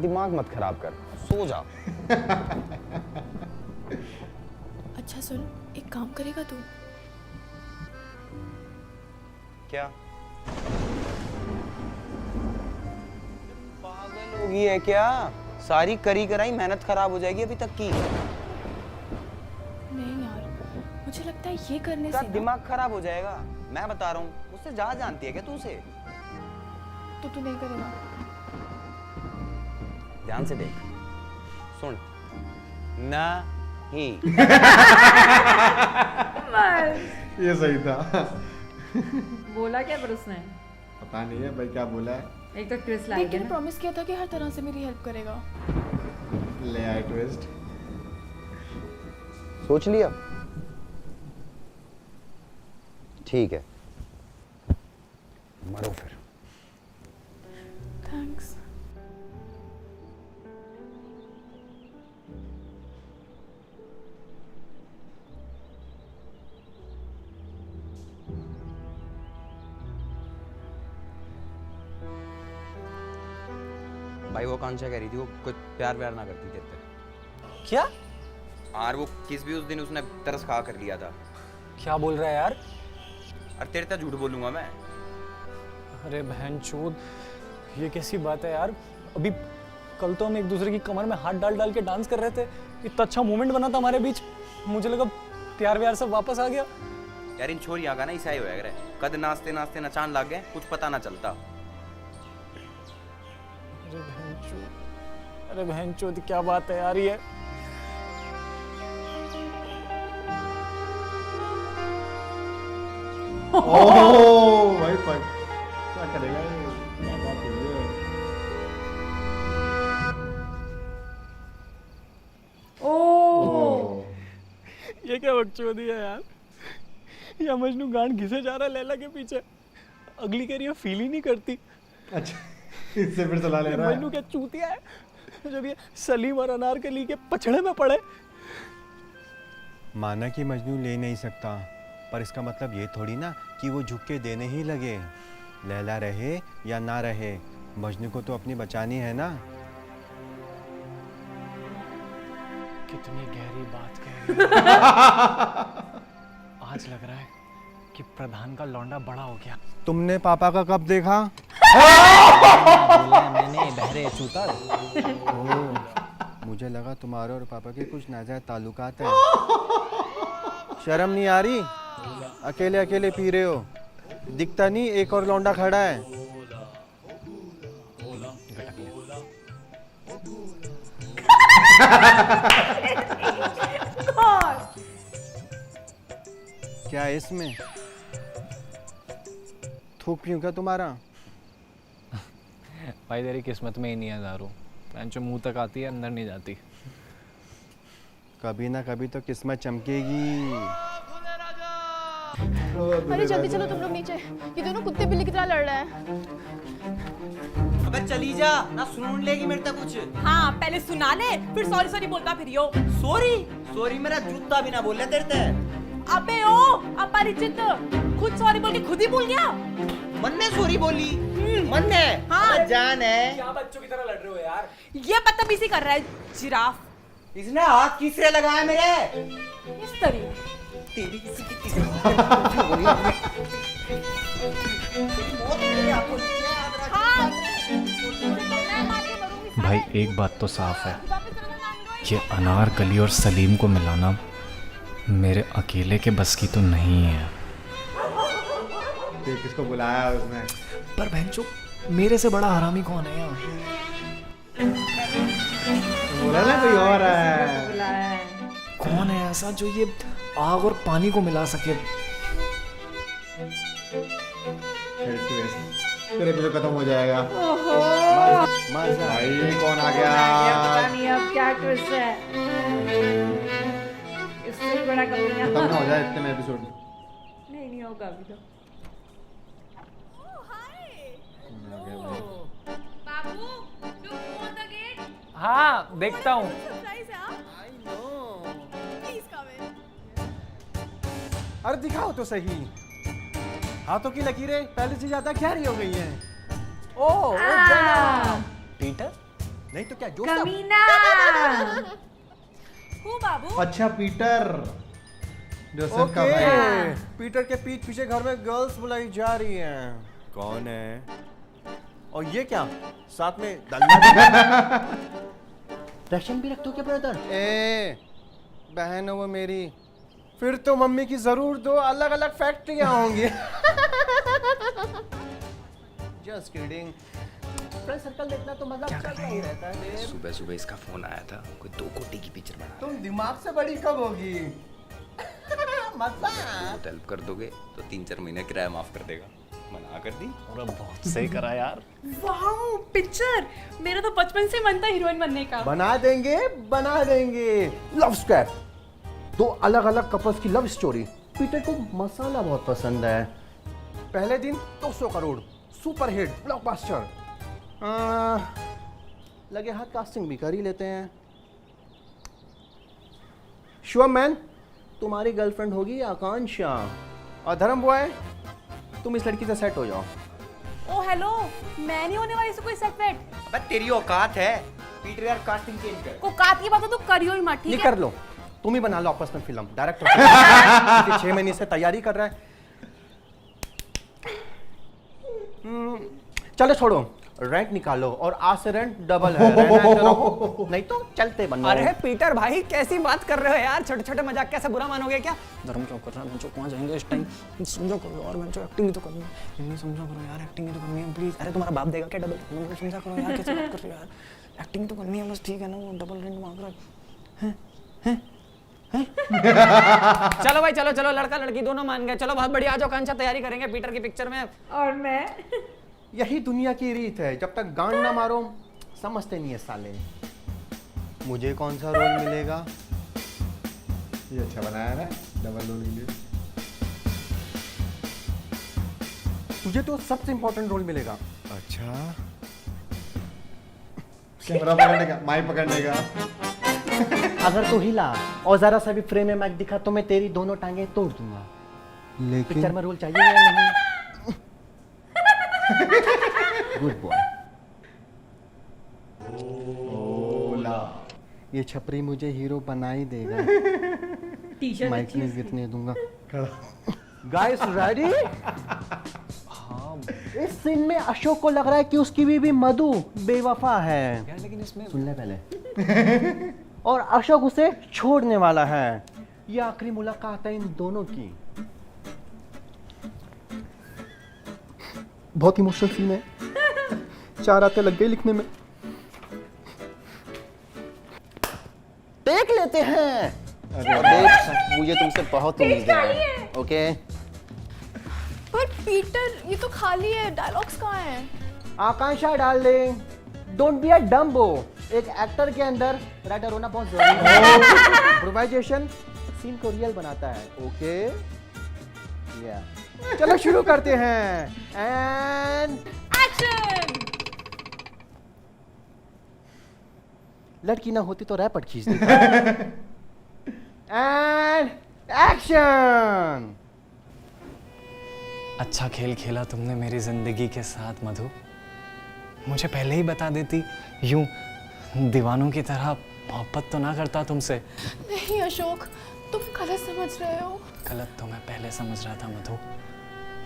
दिमाग मत खराब कर, सो जा। अच्छा सुन, एक काम करेगा तू? क्या पागल होगी है क्या? सारी करी कराई मेहनत खराब हो जाएगी अभी तक की। नहीं यार, मुझे लगता है क्या ये करने उसका से ना, दिमाग खराब हो जाएगा, मैं बता रहा हूँ। उससे ज्यादा जानती है क्या तू उसे? तो तू नहीं करेगा? ध्यान से देख, सुन। नहीं। ये सही था। बोला क्या पर उसने? पता नहीं है भाई क्या बोला है। एक तो ट्विस्ट लाई लेकिन प्रॉमिस किया था कि हर तरह से मेरी हेल्प करेगा। ले आए ट्विस्ट। सोच लिया? ठीक है, मरो फिर। थैंक्स। भाई वो आकांक्षा कह रही थी वो कुछ प्यार व्यार ना करती तेरे पे। क्या और वो किस भी उस दिन उसने तरस खा कर लिया था। क्या बोल रहा है यार? और तेरे से झूठ बोलूंगा मैं? अरे बहनचोद, ये कैसी बात है यार? अभी कल तो हम एक दूसरे की कमर में हाथ डाल डाल के डांस कर रहे थे, इतना अच्छा मोमेंट बना था हमारे बीच, मुझे लगा प्यार व्यार सब वापस आ गया। यार इन छोरियां का ना ऐसा ही होया करे, कद नाचते नाचते नचान लग गए, कुछ पता ना चलता। अरे बहनचोद क्या बात है यार ये? ओह भाई क्या करेगा ये? क्या बात है ये? ओह ये क्या बकचोदी है यार? या मजनू गांड घिसे जा रहा है लैला के पीछे, अगली कह रही है फील ही नहीं करती। अच्छा इससे फिर सलाह ले रहा है। मजनू क्या चूतिया है जब ये सलीम और अनारकली के पछड़े में पड़े। माना कि मजनू ले नहीं सकता, पर इसका मतलब ये थोड़ी ना कि वो झुक के देने ही लगे। लैला रहे या ना रहे, मजनू को तो अपनी बचानी है ना। कितनी गहरी बात कह रही है। आज लग रहा है कि प्रधान का लौंडा बड़ा हो गया। तुमने पापा का कब देखा? बोला मैंने बहरे चूतर। ओह, मुझे लगा तुम्हारे और पापा के कुछ नाजायज ताल्लुकात है। शर्म नहीं आ रही? अकेले अकेले पी रहे हो, दिखता नहीं एक और लौंडा खड़ा है। क्या है इसमें? थूक पीऊं क्या तुम्हारा? भाई तेरी किस्मत में ही नहीं है दारू, जो मुंह तक आती है अंदर नहीं जाती। कभी ना कभी तो किस्मत चमकेगी। अरे जल्दी चलो तुम लोग नीचे, ये दोनों कुत्ते बिल्ली की तरह लड़ रहे हैं। अबे चली जा ना, सुन लेगी मेरे तक कुछ। हाँ पहले सुना ले, फिर सॉरी सॉरी बोलता फिरियो। सॉरी सॉरी मेरा जूता भी ना बोले तेरे ते। अबे ओ अपरिचित, खुद सॉरी बोल के खुद ही भूल गया। मन ने सॉरी बोली, मन ने। हाँ। अबे जान है। क्या बच्चों की तरह लड़ रहे हो यार? ये बदतमीजी कर रहा है जिराफ। इसने हाथ किससे लगाया मेरे? इस तरह तेरी किसी की किसी भाई एक बात तो साफ है, ये अनारकली और सलीम को मिलाना मेरे अकेले के बस की तो नहीं है। देख किसको बुलाया उसने। पर बहनचोद, मेरे से बड़ा हरामी कौन है यहाँ? बोला ना कोई और है। बुलाया है। कौन है ऐसा जो ये आग और पानी को मिला सके? तेरे एपिसोड खत्म हो जाएगा। भाई कौन आ गया? पता नहीं अब क्या ट्विस्ट है। इससे भी बड़ा करूँगा। खत्म ना हो जाए इतने में एपिसोड। नहीं होगा अभी तो। बाबू look on the gate। हाँ देखता हूँ। सरप्राइज है। I know. प्लीज कम इन। अरे दिखाओ तो सही, हाथों की लकीरें पहले से ज्यादा गहरी हो गई हैं। ओह पीटर? नहीं तो क्या जो कमीना। हूँ बाबू। अच्छा पीटर, जोसेफ का ओके, भाई। पीटर के पीठ पीछे घर में गर्ल्स बुलाई जा रही हैं। कौन है? और ये क्या साथ में रशन भी रखते हो क्या ब्रदर? ए बहन है वो मेरी, फिर तो मम्मी की जरूर 2 अलग अलग फैक्ट्रियां होंगी। Just kidding. फ्रेंड सर्कल देखना तो मजा चलता ही रहता है। सुबह सुबह इसका फोन आया था, कोई 2 कोटी की पिक्चर बना तुम दिमाग से बड़ी कब होगी? मजा। हेल्प कर दोगे तो 3-4 महीने किराया माफ कर देगा। मना कर दी। और बहुत सही करा यार। वाओ पिक्चर, मेरा तो बचपन से मन था हीरोइन बनने का। बना देंगे, बना देंगे। लव स्क्वैड, 2 अलग अलग कपल्स की लव स्टोरी। पीटर को मसाला बहुत पसंद है। पहले दिन 200 करोड़, सुपर हिट, ब्लॉकबस्टर। लगे हाथ कास्टिंग भी कर ही लेते हैं। शिवम मैन, तुम्हारी गर्लफ्रेंड होगी आकांक्षा। और धर्म बॉय, तुम इस लड़की से सेट हो जाओ। ओ हेलो, मैं नहीं होने वाली से कोई सेट वेट। अबे तेरी औकात है। पीटर यार कास्टिंग चेंज कर। औकात की बात तो करियो ही मत, ठीक नहीं है? कर लो, तुम ही बना लो आपस में फिल्म। डायरेक्टर 6 महीने से तैयारी कर रहा है। चलो छोड़ो, रेंट निकालो और आज से रेंट डबल है। रहना है तो रहो, नहीं तो चलते बनो। अरे पीटर भाई कैसी बात कर रहे हो यार, छोटे छोटे मजाक कैसे बुरा मानोगे क्या? धर्म क्यों कर रहा है? कहाँ जाएंगे इस टाइम? समझो करो यार, मैं एक्टिंग ही तो करनी है। नहीं समझो करो यार, एक्टिंग ही तो करनी है प्लीज। अरे तुम्हारा बाप देगा क्या डबल? समझा करो यार, कैसे बात कर रहे हो यार? एक्टिंग तो करनी है बस, ठीक है ना? वो डबल रेंट मांग रहा है। चलो भाई, चलो चलो, लड़का लड़की दोनों मान गए। चलो बहुत बढ़िया, आज आकांक्षा तैयारी करेंगे पीटर की पिक्चर में। और मैं यही दुनिया की रीत है, जब तक गांड ना मारो समझते नहीं है साले। मुझे कौन सा रोल मिलेगा? ये अच्छा बनाया ना डबल रोल के लिए। तुझे तो सबसे इंपॉर्टेंट रोल मिलेगा। अच्छा, कैमरा पकड़ने का, माइक पकड़ने का। अगर तू हिला और जरा सा भी फ्रेम में मैक दिखा तो मैं तेरी दोनों टांगे तोड़ दूंगा। पिक्चर में रोल चाहिए या नहीं? Good boy. ओला, ये छपरी मुझे हीरो बना ही देगा। टी-शर्ट माइक अच्छी नहीं है गिरने दूंगा। Guys ready? इस सीन में अशोक को लग रहा है कि उसकी बीवी मधु बेवफा है। यार लेकिन इसमें सुन ले पहले। और अशोक उसे छोड़ने वाला है। ये आखिरी मुलाकात है इन दोनों की। बहुत इमोशनल सीन है, 4 रातें लग गई लिखने में। देख लेते हैं। मुझे तुमसे बहुत उम्मीद है। ओके, पर पीटर ये तो खाली है, डायलॉग्स कहाँ हैं? Akanksha darling, don't be a dumbo. एक एक्टर के अंदर राइटर होना बहुत जरूरी है। इम्प्रोवाइजेशन सीन को रियल बनाता है। ओके, या चलो शुरू करते हैं। And action. लड़की ना होती तो रैपट खींच देता। And action. अच्छा खेल खेला तुमने मेरी जिंदगी के साथ मधु। मुझे पहले ही बता देती, यूं दीवानों की तरह मोहब्बत तो ना करता तुमसे। नहीं अशोक, तुम गलत समझ रहे हो। गलत तो मैं पहले समझ रहा था मधु।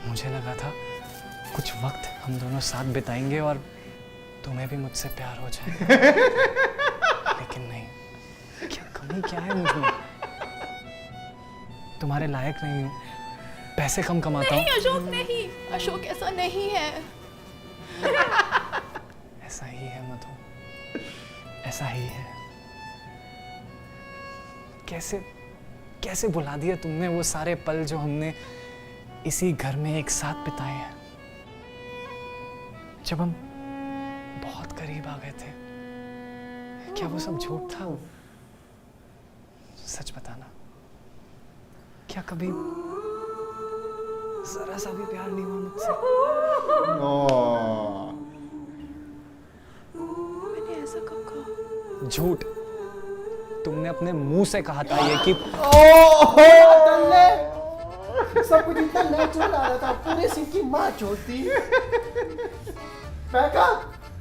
मुझे लगा था कुछ वक्त हम दोनों साथ बिताएंगे और तुम्हें भी मुझसे प्यार हो जाएगा। लेकिन नहीं, क्या कमी क्या है मुझमें? तुम्हारे लायक नहीं हूँ, पैसे कम कमाता नहीं हूँ। अशोक नहीं, अशोक ऐसा नहीं है। ऐसा ही है मधु, ऐसा ही है। कैसे कैसे भुला दिया तुमने वो सारे पल जो हमने इसी घर में एक साथ बिताए हैं, जब हम बहुत करीब आ गए थे। क्या वो सब झूठ था? सच बताना, क्या कभी जरा सा भी प्यार नहीं हुआ मुझसे? मैंने ऐसा कब कहा? झूठ। तुमने अपने मुंह से कहा था ये कि सब कुछ इतना नेचुरल आ रहा था, पूरे सीन की माँ छोड़ती। पैका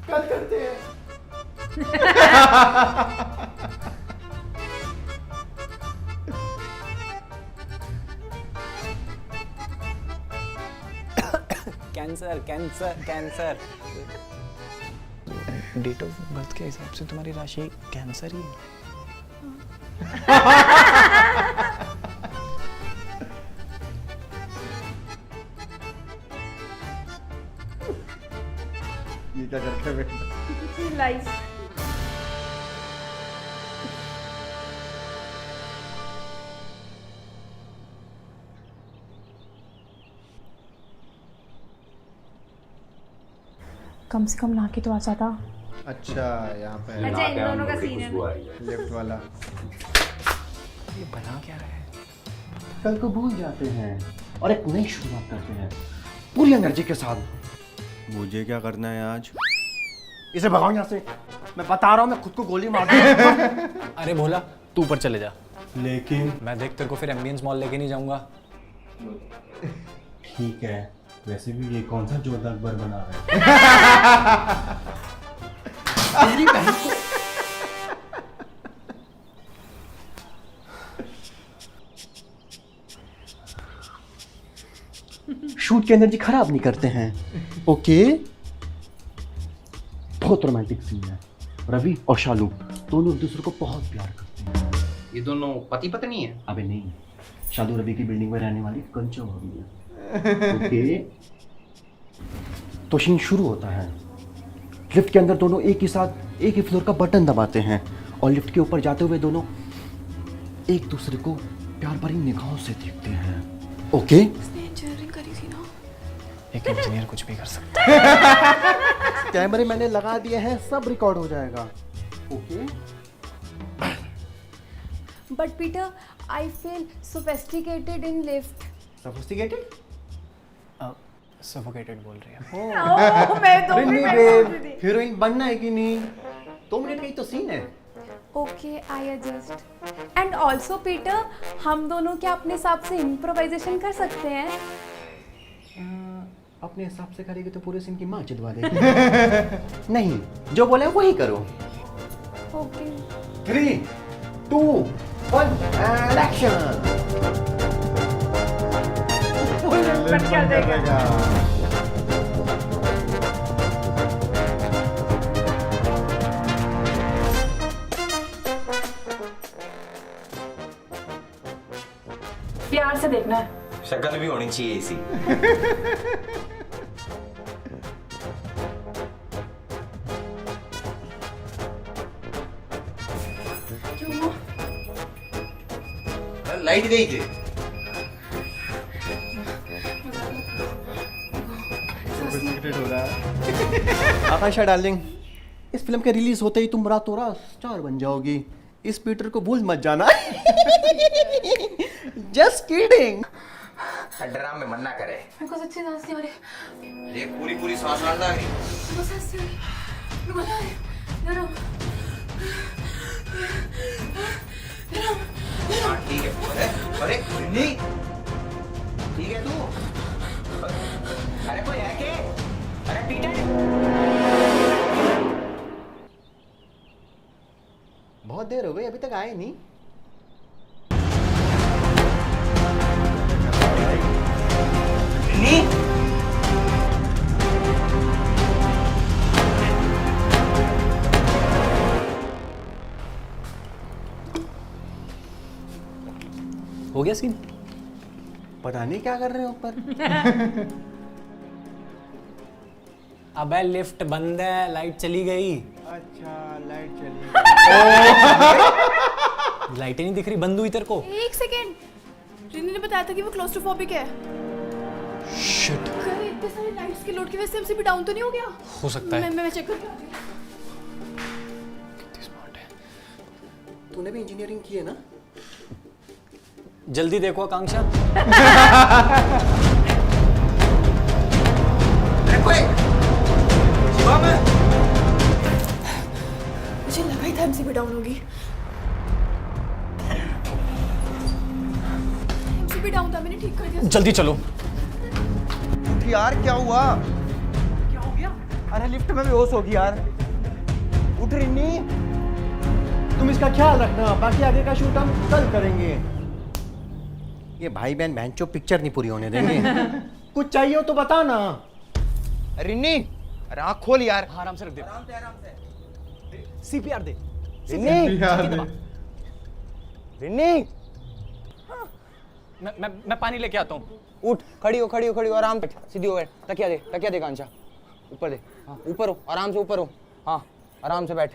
कल करते हैं। Cancer cancer cancer. Date of birth के हिसाब से तुम्हारी राशि कैंसर ही है। ये क्या करते हैं बेटा? लाइफ कम से कम ना के तो आ जाता। अच्छा यहाँ पे अच्छा इन दोनों का सीन है ना? लेफ्ट वाला। ये बना क्या रहा है? कल को भूल जाते हैं और एक नई शुरुआत करते हैं पूरी एनर्जी के साथ। मुझे क्या करना है आज? इसे भगाओ यहाँ से। मैं बता रहा हूँ, मैं खुद को गोली मार दूंगा। अरे भोला तू ऊपर चले जा। लेकिन मैं देख तेरे को फिर एम्बियंस मॉल लेके नहीं जाऊंगा। ठीक है, वैसे भी ये कौन सा जोधा अकबर बना रहा है? तेरी बहन को शूट की एनर्जी खराब नहीं करते हैं, ओके? बहुत रोमांटिक सीन है। रवि और शालू दोनों एक दूसरे को बहुत प्यार करते हैं। ये दोनों पति पत्नी है? अबे नहीं, शालू रवि की बिल्डिंग में रहने वाली कंचो हो गई है, ओके? तो सीन शुरू होता है। लिफ्ट के अंदर दोनों एक ही साथ एक ही फ्लोर का बटन दबाते हैं और लिफ्ट के ऊपर जाते हुए दोनों एक दूसरे को प्यार भरी निगाहों से देखते हैं, ओके? उसने इंजीनियरिंग करी थी ना? एक इंजीनियर कुछ भी कर सकता है। कैमरे मैंने लगा दिए हैं, सब रिकॉर्ड हो जाएगा, okay? But Peter I feel sophisticated in lift. Sophisticated? Suffocated बोल रही है। ओह, मैं 2 मिनट हीरोइन बनना है कि नहीं? 2 मिनट का ही तो सीन है। Okay I adjust. And also Peter हम दोनों क्या अपने हिसाब से इम्प्रोवाइजेशन कर सकते हैं? अपने हिसाब से करेगी तो पूरे सीन की माँ चिदवा देगी। नहीं, जो बोले वही करो। Okay 3, 2, 1 and action. बट कर देगा। प्यार से देखना है। शक्ल भी होनी चाहिए इसी। लाइट गई थी। हो रहा है। आकाशा डार्लिंग, इस फिल्म के रिलीज होते ही तुम रातों रात स्टार बन जाओगी। इस पीटर को भूल मत जाना। Just kidding. ड्राम में मन्ना करे। मेरे को सच्ची सांस नहीं आ रही। ये पूरी सांस आ रही। मेरे को सांस नहीं आ रही। मेरे को मजा आ रही। डरो। हाँ ठीक है। अरे नहीं ठीक है तू। अरे कोई है के? अरे पीटर। बहुत देर हो गई, अभी तक आए नहीं। हो गया सीन? पता नहीं क्या कर रहे हो ऊपर। अबे लिफ्ट बंद है, लाइट चली गई। अच्छा लाइट चली। लाइटें नहीं दिख रही, बंद हुई तेरे को। एक सेकेंड, रिनी ने बताया था कि वो क्लोस्ट्रोफोबिक है। शिट। कहीं इतने सारे लाइट्स के लोड की वजह से एमसीबी डाउन तो नहीं हो गया? हो सकता है। मैं चेक करके आती हूँ। कितनी स्मार्ट है। तूने भी इंजीनियरिंग की है ना? जल्दी देखो आकांक्षा। मुझे लगा ही था एमसीबी डाउन होगी। एमसीबी डाउन था, मैंने ठीक कर दिया। जल्दी चलो। यार क्या हुआ? क्या हो गया? अरे लिफ्ट में बेहोश होगी यार। उठ रिन्नी। तुम इसका ख्याल रखना, बाकी आगे का शूट हम कल करेंगे। ये भाई बहन बहनचो पिक्चर नहीं पूरी होने देंगे। कुछ चाहिए हो तो बता ना। रिन्नी, अरे आँख खोल यार। आराम से रख दे। आराम से। सीपीआर दे। रिन्नी, रिन्नी, मैं पानी लेके आता हूँ। उठ, खड़ी हो आराम से, सीधी हो बैठ। तकिया दे कांचा। ऊपर दे, हाँ ऊपर हो, आराम से ऊपर हो, हाँ आराम से बैठ।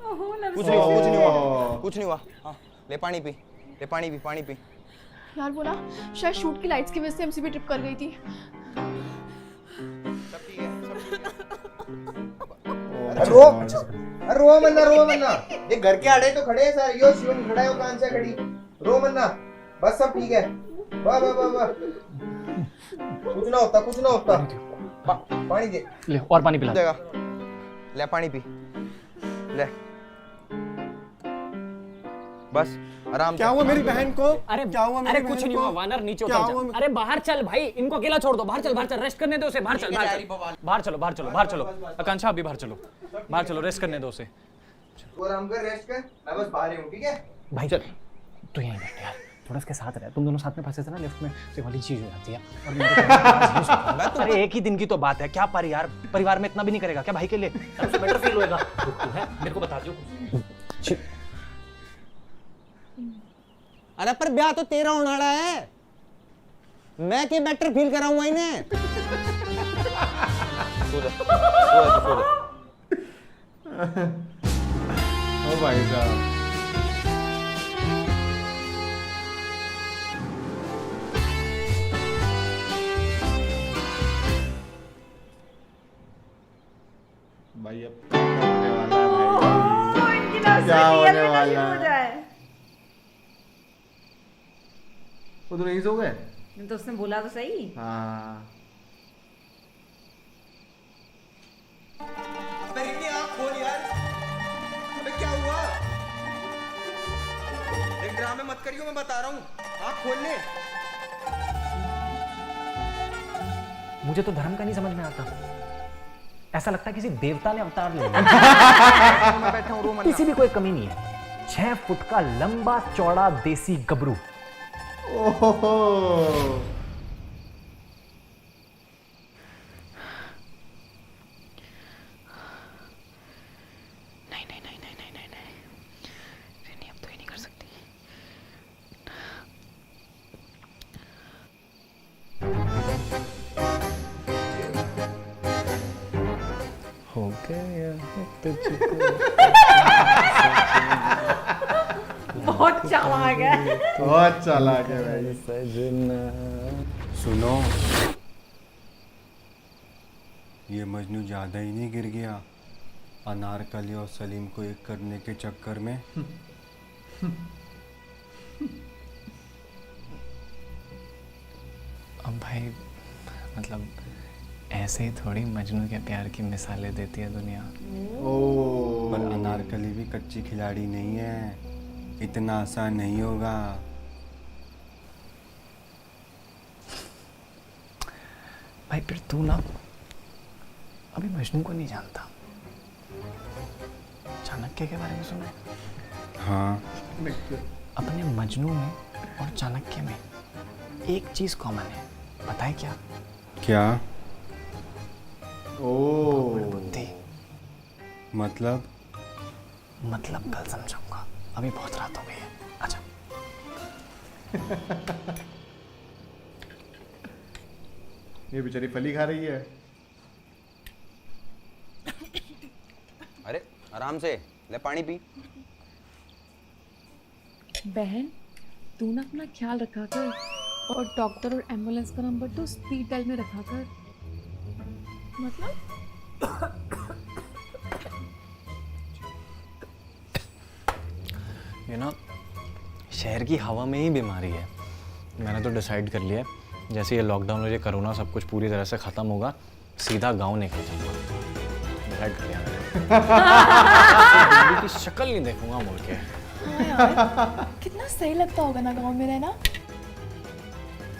ओहो, नर्वस कुछ नहीं हुआ, कुछ नहीं हुआ, कुछ नहीं हुआ। हाँ ले पानी पी, ले पानी पी, पानी पी। यार वो ना शायद शूट की लाइट्स की वजह से एमसीबी ट्रिप कर गई थी। सब ठीक है, सब ठीक है। रो रो मन्ना ये घर के आड़े तो खड़े हैं सर, यो शिवम खड़ा है, वो कान से खड़ी, रो मन्ना, बस सब ठीक है। वाह वाह वाह वाह, कुछ ना होता, कुछ ना होता। पानी दे, ले और पानी पिला देगा, ले पानी पी, ले बस आराम। क्या हुआ मेरी बहन को? अरे क्या हुआ मेरी अरे कुछ बहन नहीं को? हुआ वानर, नीचे क्या उतर हुआ? जा। अरे बाहर चल भाई, इनको अकेला छोड़ दो, बाहर चल रेस्ट करने दो उसे, बाहर चल बाहर चलो बाहर चलो। आकांक्षा अभी बाहर चलो रेस्ट करने दो उसे। तू आराम कर, रेस्ट कर, मैं बस बाहर ही हूँ, ठीक है? भाई चल तू यहीं बैठ यार, थोड़ा इसके साथ रह, तुम दोनों साथ में फंसे थे ना लिफ्ट में, तो ये वाली चीज हो जाती है। और मेरे को अरे एक ही दिन की तो बात है, क्या परिवार में इतना भी नहीं करेगा क्या भाई के लिए? सबसे बेटर फील होएगा तू है, मेरे को बता दियो। अरे पर ब्याह तो तेरा होने वाला है, मैं के बेटर फील कराऊंगा इन्हें। सो जा। ओ भाई साहब, भाई अब क्या होने वाला है भाई? वो तो नहीं सो गए? तो उसने बोला तो सही। हाँ अबे रिन्नी आँख खोल यार, अबे क्या हुआ? एक ड्रामे मत करियो, मैं बता रहा हूँ, आँख खोल ले। मुझे तो धर्म का नहीं समझ में आता, ऐसा लगता है किसी देवता ने अवतार लिया। मैं बैठा हूँ, रो मन्ना। किसी भी कोई कमी नहीं है। 6 फुट का लंबा चौड़ा देसी गबरू। ओहो, नहीं, अब तो ये नहीं कर सकती। हो गया तुझको। बहुत चालाक है। बहुत चालाक है भाई। सजना सुनो, ये मजनू ज्यादा ही नहीं गिर गया अनारकली और सलीम को एक करने के चक्कर में? अब भाई मतलब ऐसे ही थोड़ी मजनू के प्यार की मिसालें देती है दुनिया। ओ, पर अनारकली भी कच्ची खिलाड़ी नहीं है, इतना आसान नहीं होगा। भाई फिर तू ना अभी मजनू को नहीं जानता, चाणक्य के बारे में सुना है? हाँ, अपने मजनू में और चाणक्य में एक चीज कॉमन है, पता है क्या? क्या? ओ, बुद्धि। मतलब कल समझाऊंगा, अभी बहुत रात हो गई है, आजा। ये बेचारी फली खा रही है। अरे आराम से, ले पानी पी। बहन तू ना अपना ख्याल रखा कर, और डॉक्टर और एम्बुलेंस का नंबर तो स्पीड डायल में रखा कर। मतलब ये ना शहर की हवा में ही बीमारी है। मैंने तो डिसाइड कर लिया है, जैसे ये लॉकडाउन और ये कोरोना सब कुछ पूरी तरह से ख़त्म होगा, सीधा गांव निकल जाऊंगा। डिसाइड कर लिया मैंने। की शक्ल नहीं देखूंगा मुड़ के। हाँ यार, कितना सही लगता होगा ना गांव में रहना,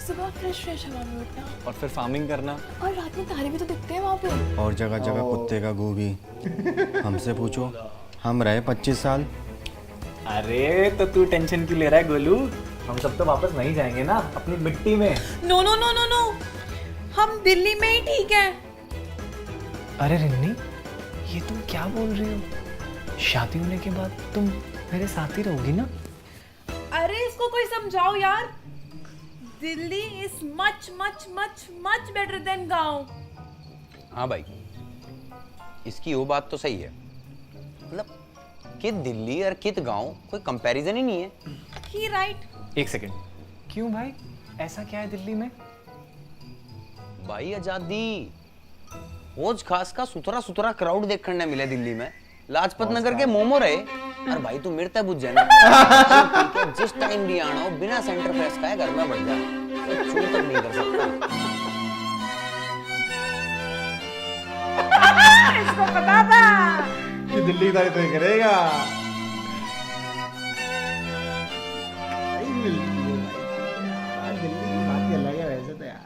सुबह फ्रेश हवा में उठना, और फिर फार्मिंग करना, और रात में तारे भी तो दिखते हैं वहाँ पे। और जगह जगह कुत्ते का गू भी। हमसे पूछो, हम रहे 25 साल। अरे तो तू टेंशन क्यों ले रहा है गोलू, हम सब तो वापस वहीं जाएंगे ना, अपनी मिट्टी में। No no no no no, हम दिल्ली में ही ठीक है। अरे रिन्नी, ये तुम क्या बोल रही हो? शादी होने के बाद तुम मेरे साथ ही रहोगी ना? अरे इसको कोई समझाओ यार, Delhi is much much much much better than गांव। हाँ भाई, इसकी वो बात तो सही है, मतलब कित दिल्ली और कित गांव कोई कंपैरिजन ही नहीं है। ही राइट। एक सेकंड, क्यों भाई, ऐसा क्या है दिल्ली में? भाई आजादी ओज खास का सुथरा सुथरा क्राउड देखने मिले दिल्ली में। लाजपत नगर के मोमो रहे। अरे भाई तू मिर्ता बुझ जाना। जिस टाइम भी आना हो बिना सेंटर फ्रेश खाए घर में बढ़ जा, छू तक नहीं कर सकता। इसको पता था कि दिल्ली दारी तो ये करेगा। नहीं मिलती है भाई, दिल्ली की बात ही अलग है वैसे तो यार।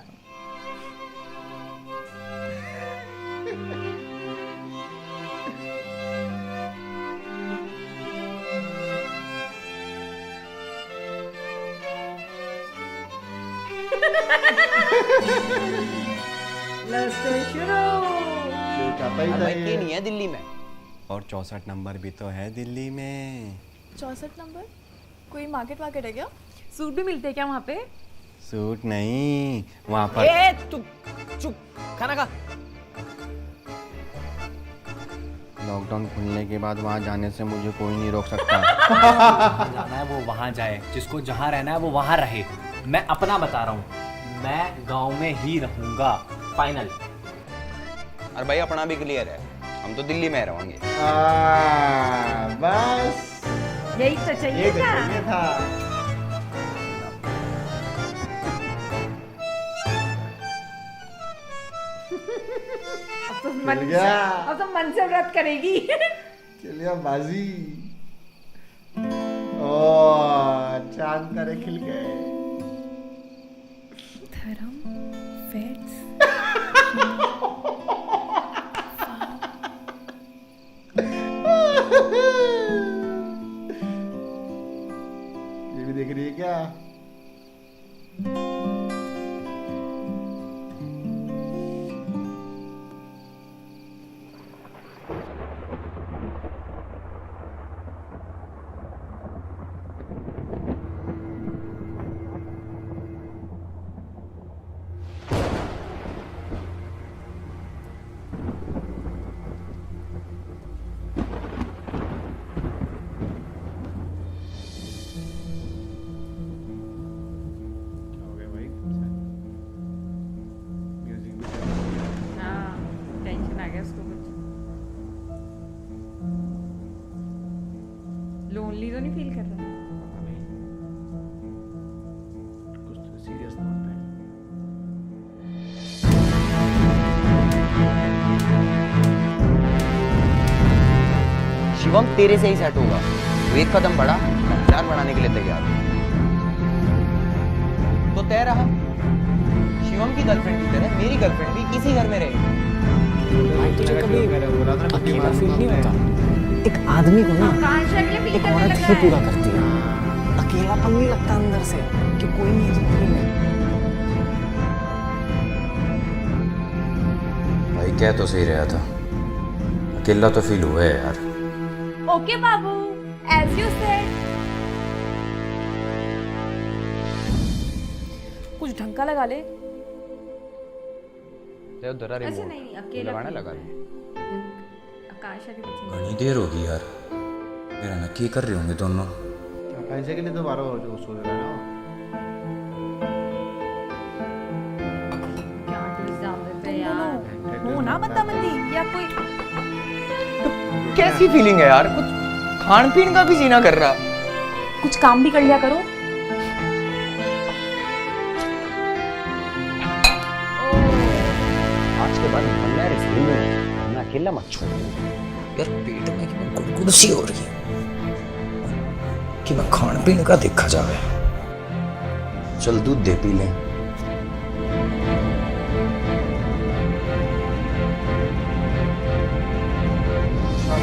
भाई के नहीं है दिल्ली में। और 64 नंबर भी तो है दिल्ली में। 64 नंबर कोई मार्केट वार्केट है क्या? सूट भी मिलते हैं क्या वहाँ पे? सूट नहीं, वहाँ पर ए तू चुप, खाना खा। लॉकडाउन खुलने के बाद वहाँ जाने से मुझे कोई नहीं रोक सकता। जाना है वो वहाँ जाए, जिसको जहाँ रहना है वो वहाँ रहे। मैं अपना बता रहा हूँ, मैं गांव में ही रहूंगा, फाइनल। और भाई अपना भी क्लियर है, हम तो दिल्ली में रहेंगे। बस यही तो ये चाहिए तो था। चाहिए था। अब तो मिल मन गया। अब तो मन से व्रत करेगी। चलिए बाजी। ओ चांद तारे खिल गए। धर्म, फैट्स, ये भी देख रही है क्या? हो गया भाई। म्यूजिक भी चल रहा है। हाँ, टेंशन आ गया उसको कुछ। लोनली तो नहीं फील कर रहा? पता नहीं। कुछ तो सीरियस नोट पे। शिवम तेरे से ही सेट होगा। वो एक कदम बढ़ा, हथियार बढ़ाने के लिए तैयार है। तो तय रहा, शिवम की गर्लफ्रेंड की तरह मेरी गर्लफ्रेंड भी इसी घर में रहेगी। भाई तुझे कभी मैंने बोला था ना खुद की अकेला बात फील नहीं सुनते हैं। होता? एक आदमी को ना आकांक्षा के लिए फील एक करने औरत लगा ही है। पूरा करती है। अकेलापन नहीं लगता अंदर से कि कोई नहीं है जिंदगी में। भाई कह तो सही रहा था, अकेला तो फील हुआ है यार। ओके बाबू, एज यू सेड। कुछ ढंग का लगा ले। अच्छा नहीं, अकेला लगाने feel लगा हुआ है। आकांक्षा के पीछे घनी देर होगी यार, मेरा नक्की कर रहे होंगे दोनों। पैसे के लिए तो 12 जो सोच रहा है ना। क्या ट्विस्ट डाल देते हैं यार। हो ना बदतमीजी या कोई कैसी फीलिंग है यार, कुछ खान पीन का भी जीना कर रहा। कुछ काम भी कर लिया करो। आज के बाद निकलना है रसोई में, मैं अकेला मत छोड़ यार। पेट में क्यों गुड़गुड़ सी हो रही है कि मैं खान पीन का देखा जावे। चल दूध दे पी लें।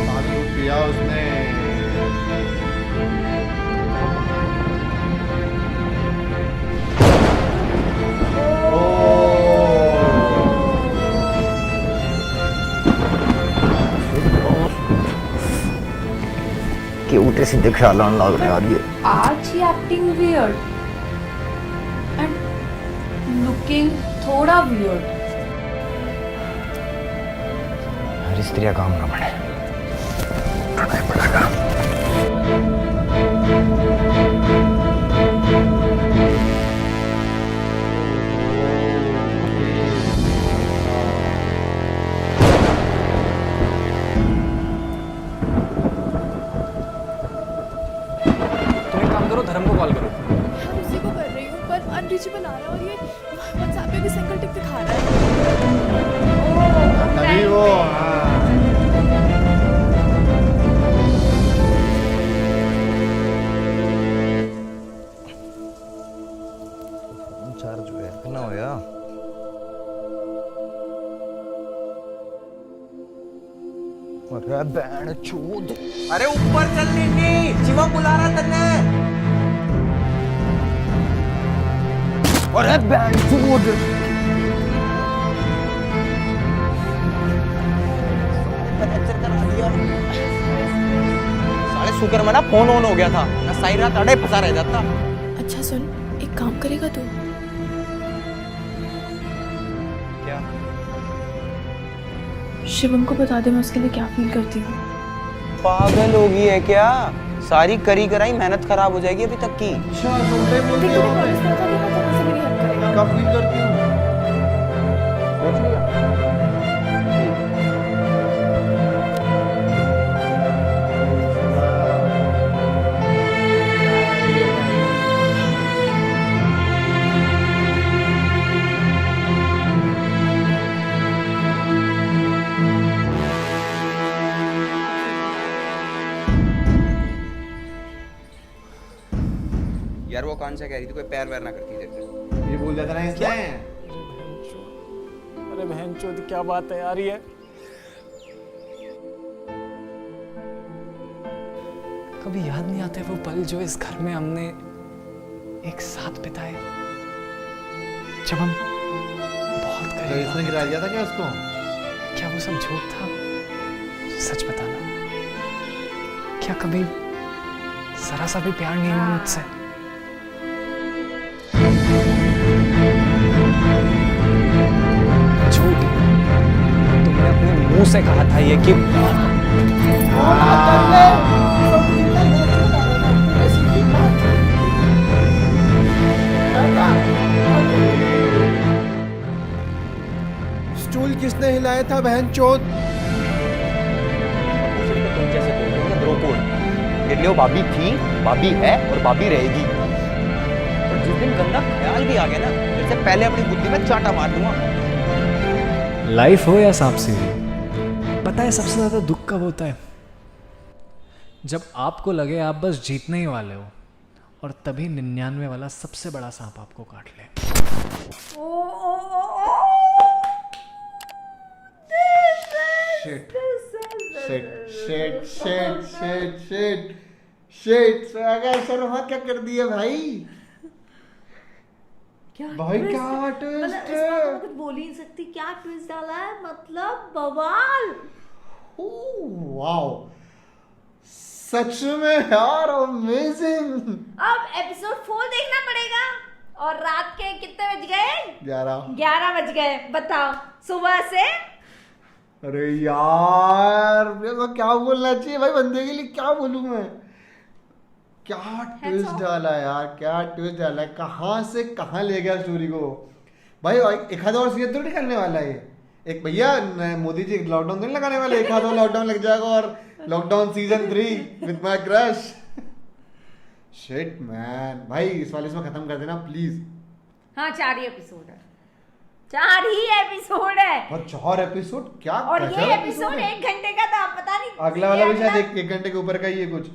पानी पिया उसने। कि उल्टे सीधे ख्याल आने लग रहे यार ये। आज ही एक्टिंग वियर्ड एंड लुकिंग थोड़ा वियर्ड। मेरी स्त्रियां काम ना पड़े। तुम एक काम करो, धर्म को कॉल करो। मैं उसी को कर रही हूँ पर अनरीचेबल आ रहा है और ये व्हाट्सएप पे भी सिंगल टिक दिखा रहा है। तभी वो हाँ। चार्ज हुआ कितना होया? अरे बैंड चोद, अरे ऊपर चल नीनी, शिवम बुला रहा तन्ने। अरे बैंड चोद, साले शुक्र मना फोन ऑन हो गया था ना, सारी रात अड़े फंसा रह जाता। अच्छा सुन, एक काम करेगा तू? क्या? शिवम को बता दे मैं उसके लिए क्या फील करती हूँ। पागल होगी है क्या? सारी करी कराई मेहनत खराब हो जाएगी अभी तक की। अच्छा सुनते बोलते हो कब फील करती हूँ? यार वो कौन सा कह रही थी कोई पैर वैर ना करती देते। ये बोल जाता ना इसलिए। अरे बहन चोद क्या बात है यार ये। कभी याद नहीं आते वो पल जो इस घर में हमने एक साथ बिताए, जब हम बहुत तो करीब। इसने गिरा दिया था क्या उसको? क्या वो सब झूठ था? सच बताना, क्या कभी जरा सा भी प्यार नहीं हुआ मुझसे? झूठ। तुमने अपने मुंह से कहा था ये कि स्टूल किसने हिलाया था बहन चोद? तुम जैसे बोलते हो ना ब्रोकोड, मेरे लिए वो भाभी थी, भाभी है और भाभी रहेगी। और जिस दिन गंदा ख्याल भी आ गया ना, इससे पहले अपनी बुद्धि में चाटा मार दूंगा। लाइफ हो या सांप सीढ़ी, पता है सबसे ज्यादा दुख कब होता है? जब आपको लगे आप बस जीतने ही वाले हो और तभी 99 वाला सबसे बड़ा सांप आपको काट ले। Shit. Shit, shit, shit, shit, shit, shit. अगर शर्मा क्या कर दिया भाई? क्या भाई twist? क्या मतलब twist इसका है? तो मैं कुछ बोल ही नहीं सकती। क्या ट्विस्ट डाला है, मतलब बवाल। वाओ, सच में यार अमेजिंग। अब एपिसोड 4 देखना पड़ेगा। और रात के कितने बज गए? 11 बज गए। बताओ सुबह से। अरे यार मेरे को क्या बोलना चाहिए भाई, बंदे के लिए क्या बोलूं मैं? क्या ट्विस्ट डाला यार, क्या ट्विस्ट डाला है, कहाँ से कहाँ ले गया स्टोरी को भाई। एक आधा और सीजन तो निकलने वाला है। एक भैया मोदी जी लॉकडाउन तो नहीं लगाने वाले, एक आधा लॉकडाउन लग जाएगा और lockdown season 3 with my crush. Shit man भाई, इस वाले इसमें खत्म कर देना प्लीज। हाँ 4 ही एपिसोड है, 4 ही एपिसोड है। और 4 एपिसोड क्या? और ये एपिसोड 1 घंटे का था, पता नहीं अगला वाला भी शायद 1 घंटे के ऊपर का ही है कुछ।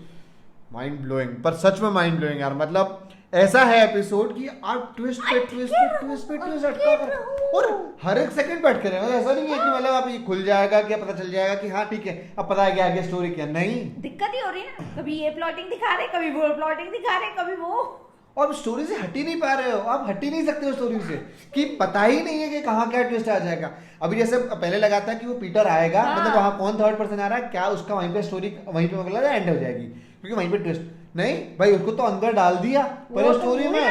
माइंड ब्लोइंग, पर सच में माइंड ब्लोइंग यार। मतलब ऐसा है एपिसोड कि आप ट्विस्ट पे ट्विस्ट पे ट्विस्ट पे ट्विस्ट अटका कर और हर एक सेकंड बैठ कर रहे हैं। ऐसा नहीं है कि मतलब आप ये खुल जाएगा, क्या पता चल जाएगा कि हाँ ठीक है अब पता है कि आगे स्टोरी क्या। नहीं, दिक्कत ही हो रही है ना, कभी ये प्लॉटिंग दिखा रहे, कभी वो प्लॉटिंग दिखा रहे, कभी वो। और स्टोरी से हट ही नहीं पा रहे हो आप, हट ही नहीं सकते हो स्टोरी से कि पता ही नहीं है कि कहाँ क्या ट्विस्ट आ जाएगा। अभी जैसे पहले लगा था कि वो पीटर आएगा, मतलब वहां कौन थर्ड पर्सन आ रहा है क्या, उसका वहीं पे स्टोरी वहीं पे मतलब एंड हो जाएगी क्योंकि वहीं पे ट्विस्ट। नहीं भाई, उसको तो अंदर डाल दिया पर स्टोरी में,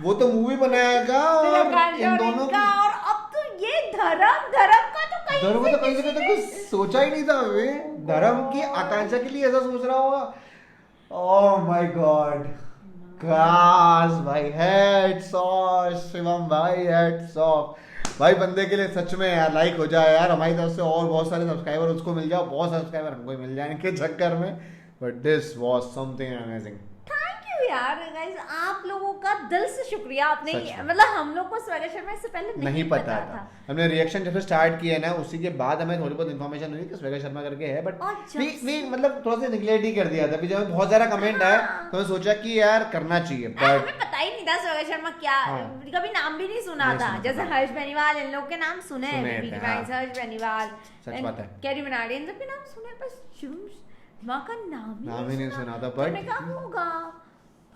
वो तो मूवी बनाएगा और इन दोनों का। और अब तो ये धर्म का तो कहीं धर्म तो कहीं से कहीं तक कुछ सोचा ही नहीं था वे, धर्म की आकांक्षा के लिए ऐसा सोच रहा होगा। ओह माय गॉड, काश भाई, हेड्स ऑफ शिवम भाई, हेड्स ऑफ भाई, बंदे के लिए सच में यार लाइक हो जाए यार हमारी तरफ से, और बहुत सारे सब्सक्राइबर उसको मिल जाओ, बहुत सब्सक्राइबर हमको मिल जाए इनके चक्कर में। But this was something amazing. Thank you यार गाइस, आप लोगों का दिल से शुक्रिया। आपने सच में। मतलब हम लोग को स्वैगर शर्मा इससे पहले नहीं पता था। हमने रिएक्शन जब स्टार्ट किया ना, उसी के बाद हमें थोड़ी बहुत इन्फॉर्मेशन हुई कि स्वैगर शर्मा करके है, बट और जब भी मतलब थोड़ा सा निगलेक्ट ही कर दिया था। जब बहुत सारा कमेंट आया तो मैंने सोचा कि यार करना चाहिए, बट हमें पता ही नहीं था स्वैगर शर्मा क्या, कभी नाम भी नहीं सुना था। जैसे हर्ष बेनीवाल, इन लोग के नाम सुने हैं, बीटी माइंस, हर्ष बेनीवाल, सच बात है। कैरी मिनाटी, इन सब के नाम सुने, बस शर्मा का नाम ही नहीं सुना था। मैंने बट कहा होगा,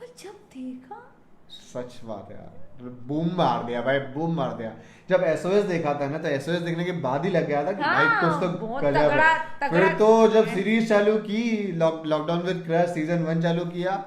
पर जब देखा, सच बात है यार, बूम मार दिया भाई, बूम मार दिया। जब एसओएस देखा था ना, तो एसओएस देखने के बाद ही लग गया था कि हाँ, भाई कुछ तो बहुत गजब है। तगड़ा- फिर तो जब सीरीज चालू की, लॉकडाउन विद क्रश सीजन 1 चालू किया,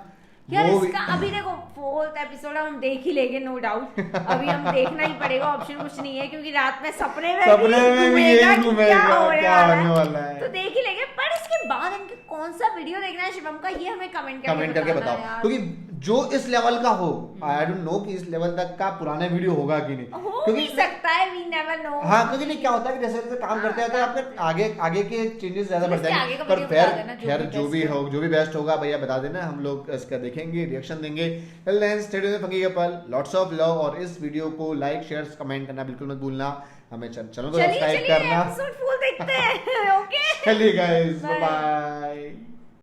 यार वो इसका अभी देखो 4th एपिसोड हम देख ही लेंगे नो डाउट। अभी हम देखना ही पड़ेगा, ऑप्शन कुछ नहीं है, क्योंकि रात में सपने में भी यही कि घूमेगा, होने क्या वाला होने वाला है। तो देख ही लेंगे। पर इसके बाद हमको कौन सा वीडियो देखना है शिवम का, ये हमें कमेंट करके बताना बताओ, यार। क्योंकि जो इस लेवल का हो, आई डोंट नो कि इस लेवल तक का पुराना वीडियो होगा कि नहीं, हो भी सकता है, वी नेवर नो। हाँ, क्योंकि नहीं क्या होता है कि जैसे जैसे काम करते हैं तो आपके आगे के चेंजेस ज्यादा बढ़ते इसके आगे का हैं। पर वीडियो बता देना, खैर जो भी हो, जो भी बेस्ट होगा भैया बता देना, हम लोग इसका देखेंगे, रिएक्शन देंगे। Till then stay tuned with funky couple, lots of love, और इस वीडियो को लाइक शेयर कमेंट करना बिल्कुल मत भूलना, हमें चैनल को सब्सक्राइब करना। एपिसोड फुल देखते हैं। ओके चलिए गाइस, Bye. बाय।